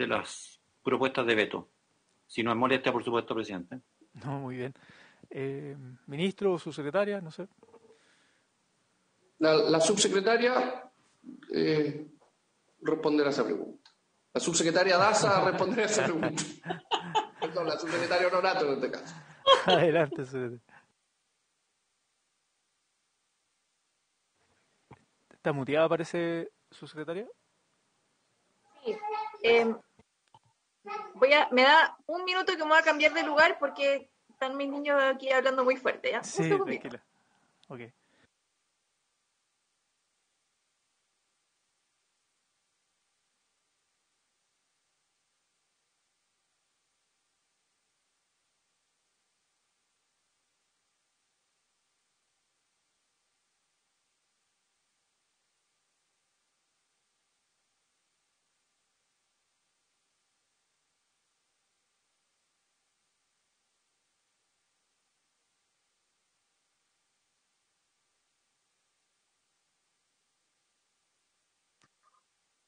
las propuestas de veto. Si no es molestia, por supuesto, presidente. No, muy bien. Ministro o subsecretaria, no sé. La subsecretaria responderá a esa pregunta. La subsecretaria Daza responderá a esa pregunta. Perdón, la subsecretaria Honorato en este caso. Adelante, subsecretaria. ¿Está muteada, parece, subsecretaria? Sí. Me da un minuto que me voy a cambiar de lugar porque están mis niños aquí hablando muy fuerte, ¿ya? Sí, un segundito. tranquila. Ok.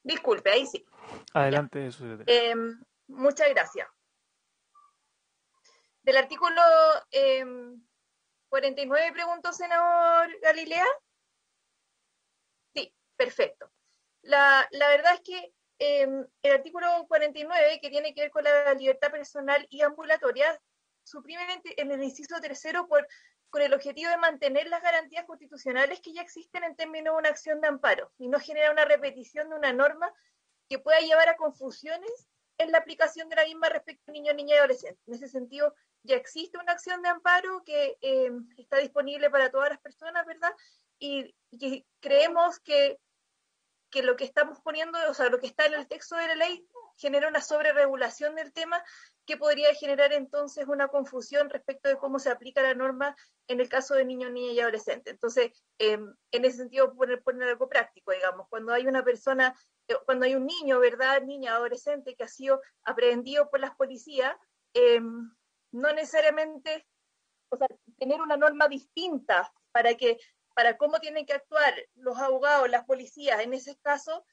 Disculpe, ahí sí. Adelante, subsecretaria. Muchas gracias. Del artículo 49, pregunto, senador Galilea. Sí, perfecto. La verdad es que el artículo 49, que tiene que ver con la libertad personal y ambulatoria, suprime en el inciso 3 con el objetivo de mantener las garantías constitucionales que ya existen en términos de una acción de amparo y no genera una repetición de una norma que pueda llevar a confusiones en la aplicación de la misma respecto a niños, niñas y adolescentes. En ese sentido, ya existe una acción de amparo que está disponible para todas las personas, ¿verdad? Y creemos que lo que estamos poniendo, o sea, lo que está en el texto de la ley genera una sobreregulación del tema que podría generar entonces una confusión respecto de cómo se aplica la norma en el caso de niños, niñas y adolescentes. Entonces, en ese sentido, poner algo práctico, digamos, cuando hay una persona, cuando hay un niño, ¿verdad?, niña, adolescente que ha sido aprehendido por las policías, no necesariamente, o sea, tener una norma distinta para cómo tienen que actuar los abogados, las policías en ese caso,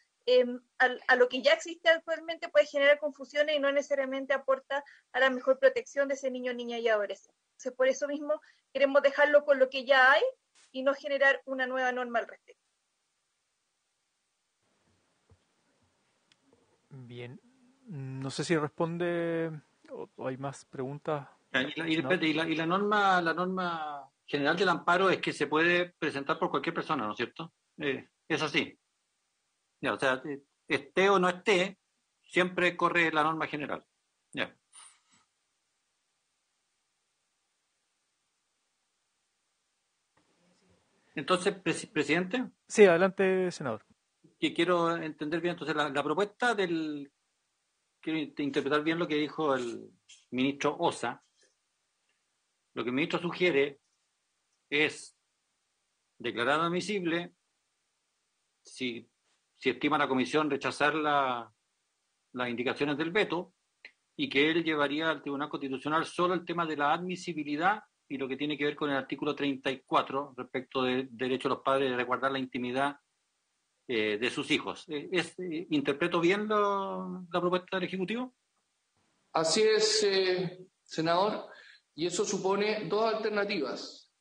a lo que ya existe actualmente puede generar confusiones y no necesariamente aporta a la mejor protección de ese niño, niña y adolescente. Entonces, por eso mismo queremos dejarlo con lo que ya hay y no generar una nueva norma al respecto. Bien. No sé si responde o hay más preguntas. Y la norma general del amparo es que se puede presentar por cualquier persona, ¿no es cierto? Es así. Ya, o sea, esté o no esté, siempre corre la norma general. Ya. Entonces, presidente, Sí, adelante, senador. que quiero entender bien, entonces la propuesta quiero interpretar bien lo que dijo el ministro Osa. Lo que el ministro sugiere es declarar admisible si estima la comisión rechazar las indicaciones del veto y que él llevaría al Tribunal Constitucional solo el tema de la admisibilidad y lo que tiene que ver con el artículo 34 respecto del derecho de los padres de resguardar la intimidad de sus hijos. ¿Interpreto bien la propuesta del Ejecutivo? Así es, senador, y eso supone dos alternativas.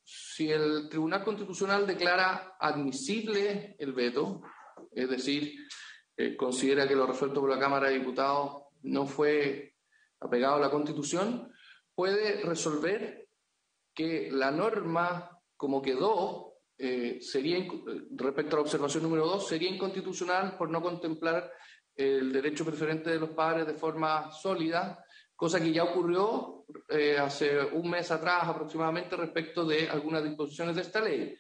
Si el Tribunal Constitucional declara admisible el veto, es decir, considera que lo resuelto por la Cámara de Diputados no fue apegado a la Constitución, puede resolver que la norma, como quedó, respecto a la observación número 2, sería inconstitucional por no contemplar el derecho preferente de los padres de forma sólida, cosa que ya ocurrió hace un mes atrás aproximadamente respecto de algunas disposiciones de esta ley.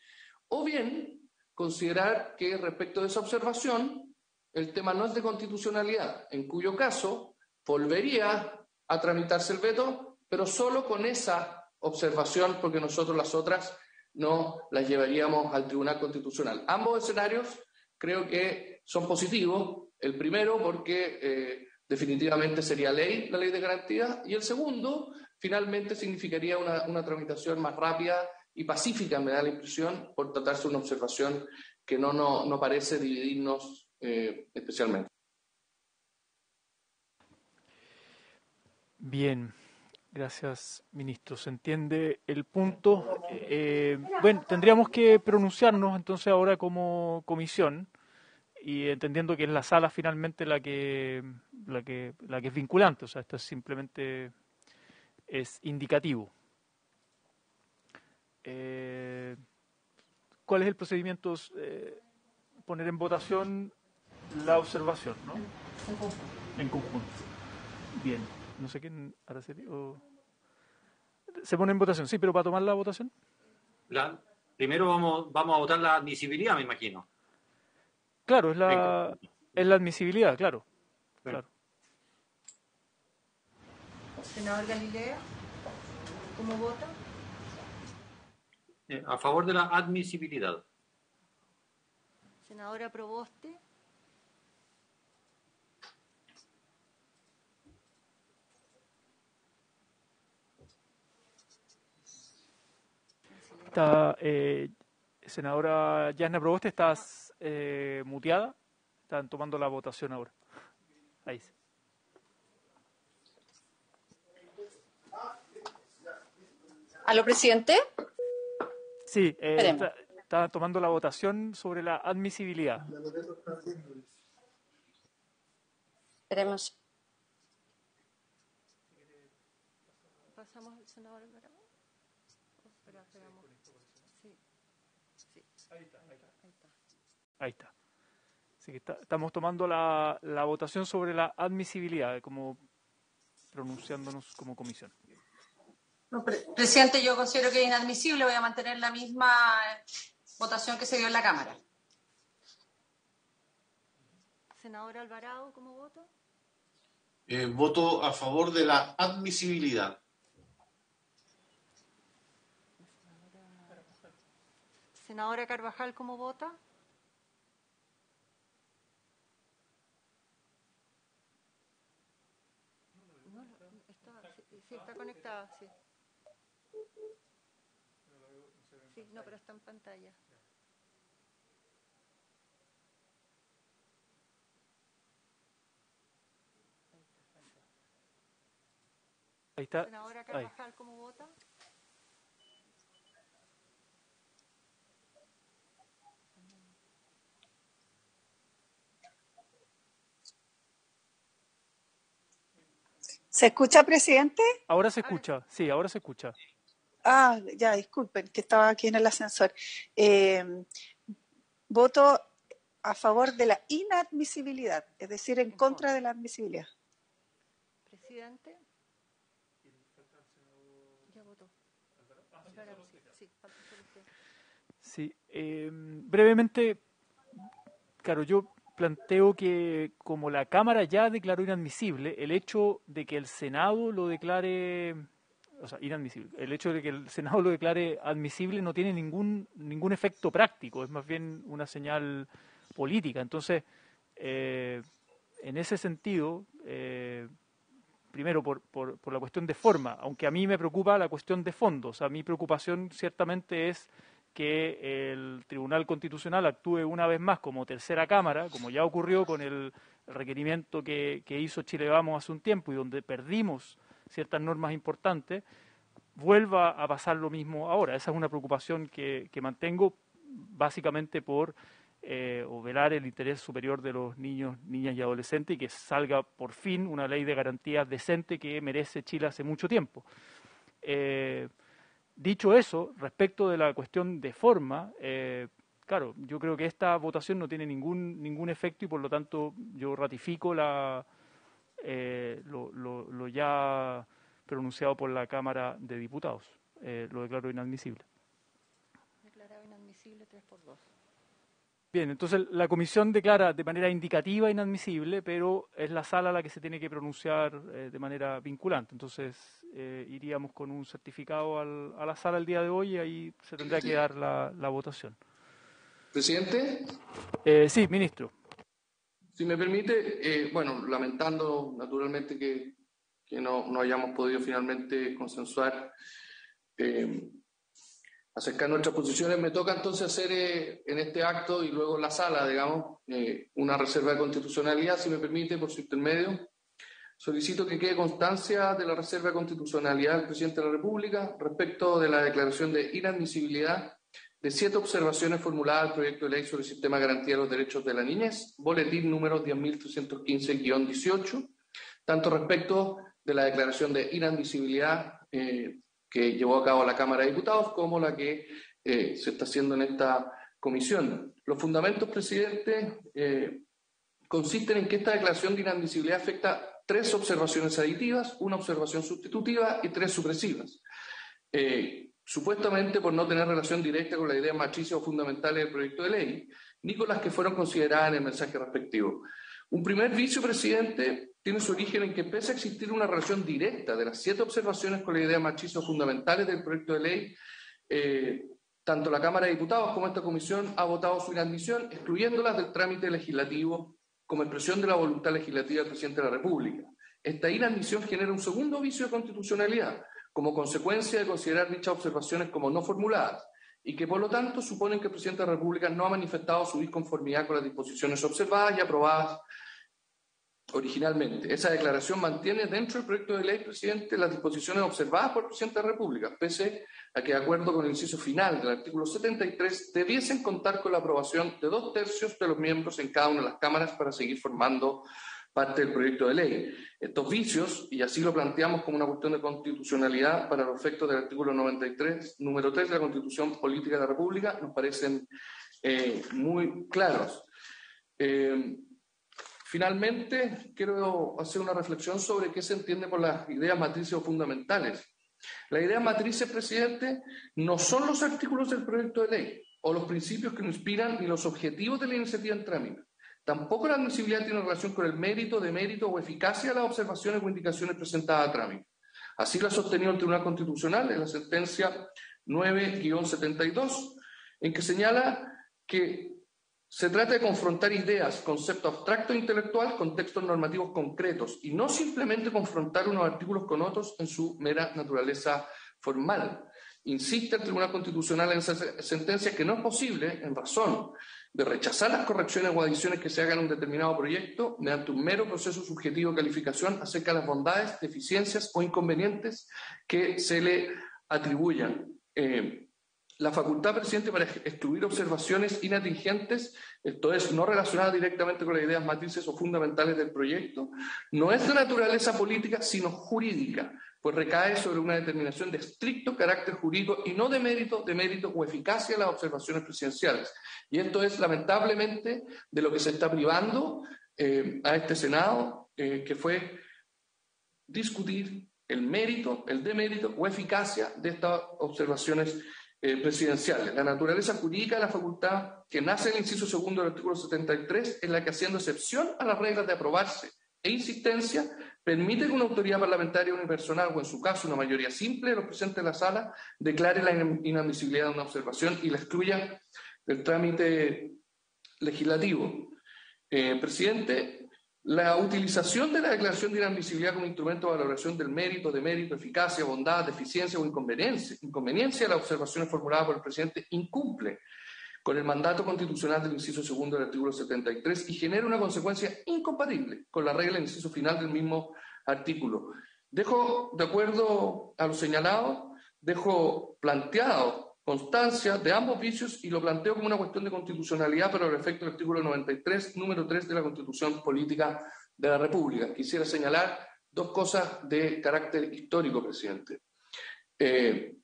O bien, considerar que respecto de esa observación el tema no es de constitucionalidad, en cuyo caso volvería a tramitarse el veto, pero solo con esa observación, porque nosotros las otras no las llevaríamos al Tribunal Constitucional. Ambos escenarios creo que son positivos. El primero porque definitivamente sería ley, la ley de garantía, y el segundo finalmente significaría una tramitación más rápida y pacífica, me da la impresión, por tratarse de una observación que no parece dividirnos especialmente. Bien, gracias, ministro. Se entiende el punto. Bueno, tendríamos que pronunciarnos entonces ahora como comisión y entendiendo que es la sala finalmente la que es vinculante. O sea, esto es simplemente es indicativo. ¿Cuál es el procedimiento? Poner en votación la observación, ¿no? En conjunto. Bien. No sé quién, Araceli o... Se pone en votación, sí, pero para tomar la votación. Primero vamos a votar la admisibilidad, me imagino. Claro, es la admisibilidad, claro. Claro. Senador Galilea, ¿cómo vota? A favor de la admisibilidad. Senadora Proboste. Está, senadora Yasna Proboste, estás muteada. Están tomando la votación ahora. Ahí sí. ¿Aló, presidente? Sí, está tomando la votación sobre la admisibilidad. Esperemos. ¿Pasamos al senador Alvarado? Esperamos. Sí. Ahí está. Así que estamos tomando la votación sobre la admisibilidad, como pronunciándonos como comisión. No, presidente, yo considero que es inadmisible. Voy a mantener la misma votación que se dio en la Cámara. Senador Alvarado, ¿cómo vota? Voto a favor de la admisibilidad. Senadora Carvajal, ¿cómo vota? Sí, está conectada, sí. Sí, no, pero está en pantalla. Ahí está. Senadora Carvajal, ¿cómo vota? ¿Se escucha, presidente? Ahora se escucha, sí, ahora se escucha. Ah, ya, disculpen, que estaba aquí en el ascensor. Voto a favor de la inadmisibilidad, es decir, en contra de la admisibilidad. Presidente. Ya votó. Sí, brevemente, claro, yo planteo que como la Cámara ya declaró inadmisible, el hecho de que el Senado lo declare, o sea, inadmisible, el hecho de que el Senado lo declare admisible no tiene ningún efecto práctico, es más bien una señal política. Entonces, en ese sentido, primero por la cuestión de forma, aunque a mí me preocupa la cuestión de fondo, o sea, mi preocupación ciertamente es que el Tribunal Constitucional actúe una vez más como tercera cámara, como ya ocurrió con el requerimiento que hizo Chile Vamos hace un tiempo y donde perdimos ciertas normas importantes, vuelva a pasar lo mismo ahora. Esa es una preocupación que mantengo básicamente por o velar el interés superior de los niños, niñas y adolescentes y que salga por fin una ley de garantías decente que merece Chile hace mucho tiempo. Dicho eso, respecto de la cuestión de forma, claro, yo creo que esta votación no tiene ningún efecto y por lo tanto yo ratifico lo ya pronunciado por la Cámara de Diputados. Lo declaro inadmisible. Declarado inadmisible 3-2. Bien, entonces la comisión declara de manera indicativa inadmisible, pero es la sala la que se tiene que pronunciar de manera vinculante. Entonces iríamos con un certificado a la sala el día de hoy y ahí se tendrá que dar la votación. ¿Presidente? Sí, ministro. Si me permite, bueno, lamentando naturalmente que no hayamos podido finalmente consensuar acercar nuestras posiciones, me toca entonces hacer en este acto y luego en la sala, digamos, una reserva de constitucionalidad, si me permite, por su intermedio. Solicito que quede constancia de la reserva de constitucionalidad del Presidente de la República respecto de la declaración de inadmisibilidad de 7 observaciones formuladas al proyecto de ley sobre el sistema de garantía de los derechos de la niñez, boletín número 10.315-18, tanto respecto de la declaración de inadmisibilidad que llevó a cabo la Cámara de Diputados, como la que se está haciendo en esta comisión. Los fundamentos, presidente, consisten en que esta declaración de inadmisibilidad afecta 3 observaciones aditivas, 1 observación sustitutiva y 3 supresivas, supuestamente por no tener relación directa con las ideas matrices o fundamentales del proyecto de ley, ni con las que fueron consideradas en el mensaje respectivo. Un primer vicio, presidente, tiene su origen en que pese a existir una relación directa de las 7 observaciones con las ideas machistas fundamentales del proyecto de ley, tanto la Cámara de Diputados como esta comisión ha votado su inadmisión, excluyéndolas del trámite legislativo como expresión de la voluntad legislativa del Presidente de la República. Esta inadmisión genera un segundo vicio de constitucionalidad, como consecuencia de considerar dichas observaciones como no formuladas, y que por lo tanto suponen que el Presidente de la República no ha manifestado su disconformidad con las disposiciones observadas y aprobadas originalmente. Esa declaración mantiene dentro del proyecto de ley, presidente, las disposiciones observadas por el Presidente de la República, pese a que, de acuerdo con el inciso final del artículo 73, debiesen contar con la aprobación de 2/3 de los miembros en cada una de las cámaras para seguir formando parte del proyecto de ley. Estos vicios, y así lo planteamos como una cuestión de constitucionalidad para los efectos del artículo 93, número 3 de la Constitución Política de la República, nos parecen muy claros. Finalmente, quiero hacer una reflexión sobre qué se entiende por las ideas matrices o fundamentales. Las ideas matrices, presidente, no son los artículos del proyecto de ley o los principios que lo inspiran ni los objetivos de la iniciativa en trámite. Tampoco la admisibilidad tiene relación con el mérito, demérito o eficacia de las observaciones o indicaciones presentadas a trámite. Así lo ha sostenido el Tribunal Constitucional en la sentencia 9-72, en que señala que se trata de confrontar ideas, conceptos abstractos e intelectuales con textos normativos concretos y no simplemente confrontar unos artículos con otros en su mera naturaleza formal. Insiste el Tribunal Constitucional en esa sentencia que no es posible, en razón de rechazar las correcciones o adiciones que se hagan a un determinado proyecto mediante un mero proceso subjetivo de calificación acerca de las bondades, deficiencias o inconvenientes que se le atribuyan. la facultad, presidente, para excluir observaciones inatingentes, esto es, no relacionadas directamente con las ideas matrices o fundamentales del proyecto, no es de naturaleza política, sino jurídica, pues recae sobre una determinación de estricto carácter jurídico y no de mérito o eficacia de las observaciones presidenciales. Y esto es, lamentablemente, de lo que se está privando a este Senado, que fue discutir el mérito, el demérito o eficacia de estas observaciones presidenciales. La naturaleza jurídica de la facultad que nace en el inciso segundo del artículo 73 es la que, haciendo excepción a las reglas de aprobarse e insistencia, permite que una autoridad parlamentaria unipersonal o, en su caso, una mayoría simple de los presentes en la sala declare la inadmisibilidad de una observación y la excluya del trámite legislativo. Presidente, la utilización de la declaración de inadmisibilidad como instrumento de valoración del mérito, demérito, eficacia, bondad, deficiencia o inconveniencia de las observaciones formuladas por el presidente incumple con el mandato constitucional del inciso segundo del artículo 73 y genera una consecuencia incompatible con la regla del inciso final del mismo artículo. Dejo, de acuerdo a lo señalado, dejo planteado constancia de ambos vicios y lo planteo como una cuestión de constitucionalidad, pero al efecto del artículo 93, número 3 de la Constitución Política de la República. Quisiera señalar dos cosas de carácter histórico, presidente. ¿De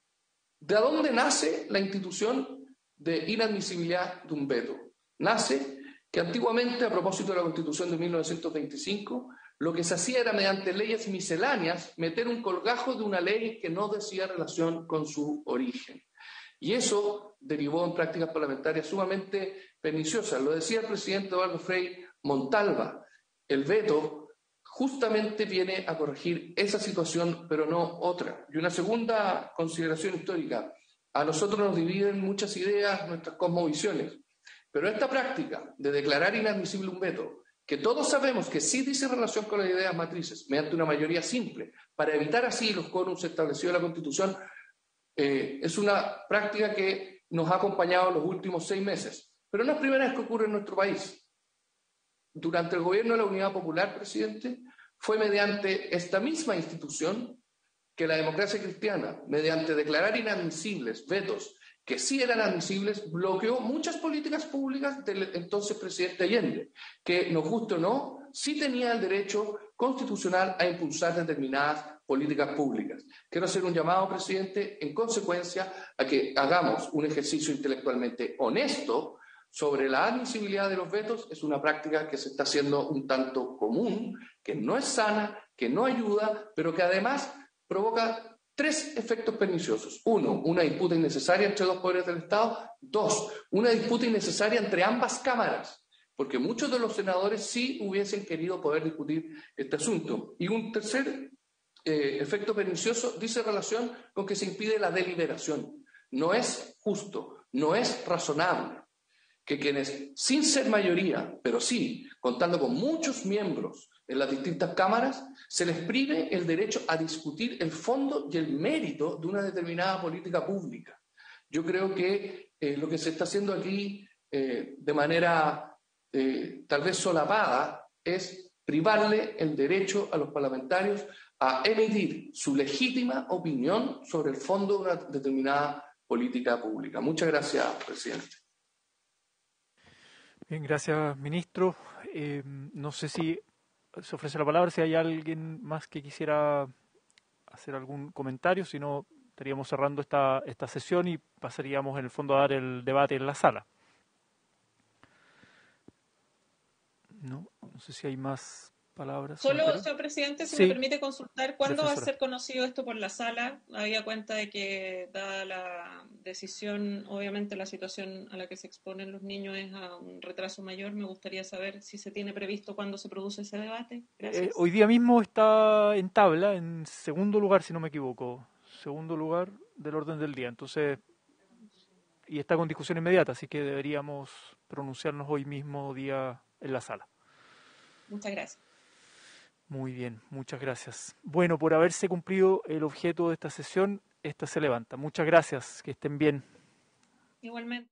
dónde nace la institución de inadmisibilidad de un veto? Nace que antiguamente, a propósito de la Constitución de 1925, lo que se hacía era, mediante leyes misceláneas, meter un colgajo de una ley que no decía relación con su origen. Y eso derivó en prácticas parlamentarias sumamente perniciosas. Lo decía el presidente Eduardo Frei Montalva. El veto justamente viene a corregir esa situación, pero no otra. Y una segunda consideración histórica. A nosotros nos dividen muchas ideas, nuestras cosmovisiones. Pero esta práctica de declarar inadmisible un veto, que todos sabemos que sí dice relación con las ideas matrices, mediante una mayoría simple, para evitar así los quórums establecidos en la Constitución, es una práctica que nos ha acompañado en los últimos 6 meses. Pero no es la primera vez que ocurre en nuestro país. Durante el gobierno de la Unidad Popular, presidente, fue mediante esta misma institución que la democracia cristiana, mediante declarar inadmisibles vetos que sí eran admisibles, bloqueó muchas políticas públicas del entonces presidente Allende, que, nos guste o no, sí tenía el derecho constitucional a impulsar determinadas políticas públicas. Quiero hacer un llamado, presidente, en consecuencia, a que hagamos un ejercicio intelectualmente honesto sobre la admisibilidad de los vetos. Es una práctica que se está haciendo un tanto común, que no es sana, que no ayuda, pero que además provoca 3 efectos perniciosos. 1, una disputa innecesaria entre 2 poderes del Estado. 2, una disputa innecesaria entre ambas cámaras, porque muchos de los senadores sí hubiesen querido poder discutir este asunto. Y un tercer efecto pernicioso dice relación con que se impide la deliberación. No es justo, no es razonable que quienes, sin ser mayoría, pero sí contando con muchos miembros en las distintas cámaras, se les prive el derecho a discutir el fondo y el mérito de una determinada política pública. Yo creo que lo que se está haciendo aquí de manera tal vez solapada es privarle el derecho a los parlamentarios a emitir su legítima opinión sobre el fondo de una determinada política pública. Muchas gracias, presidente. Bien, gracias, ministro. No sé si se ofrece la palabra, si hay alguien más que quisiera hacer algún comentario, si no estaríamos cerrando esta sesión y pasaríamos en el fondo a dar el debate en la sala. No sé si hay más palabras. Solo, señor presidente, si sí. Me permite consultar, ¿cuándo va a ser conocido esto por la sala? Había cuenta de que, dada la decisión, obviamente la situación a la que se exponen los niños es a un retraso mayor. Me gustaría saber si se tiene previsto cuándo se produce ese debate. Gracias. Hoy día mismo está en tabla, en segundo lugar, si no me equivoco. Segundo lugar del orden del día. Entonces, y está con discusión inmediata, así que deberíamos pronunciarnos hoy mismo día en la sala. Muchas gracias. Muy bien, muchas gracias. Bueno, por haberse cumplido el objeto de esta sesión, esta se levanta. Muchas gracias, que estén bien. Igualmente.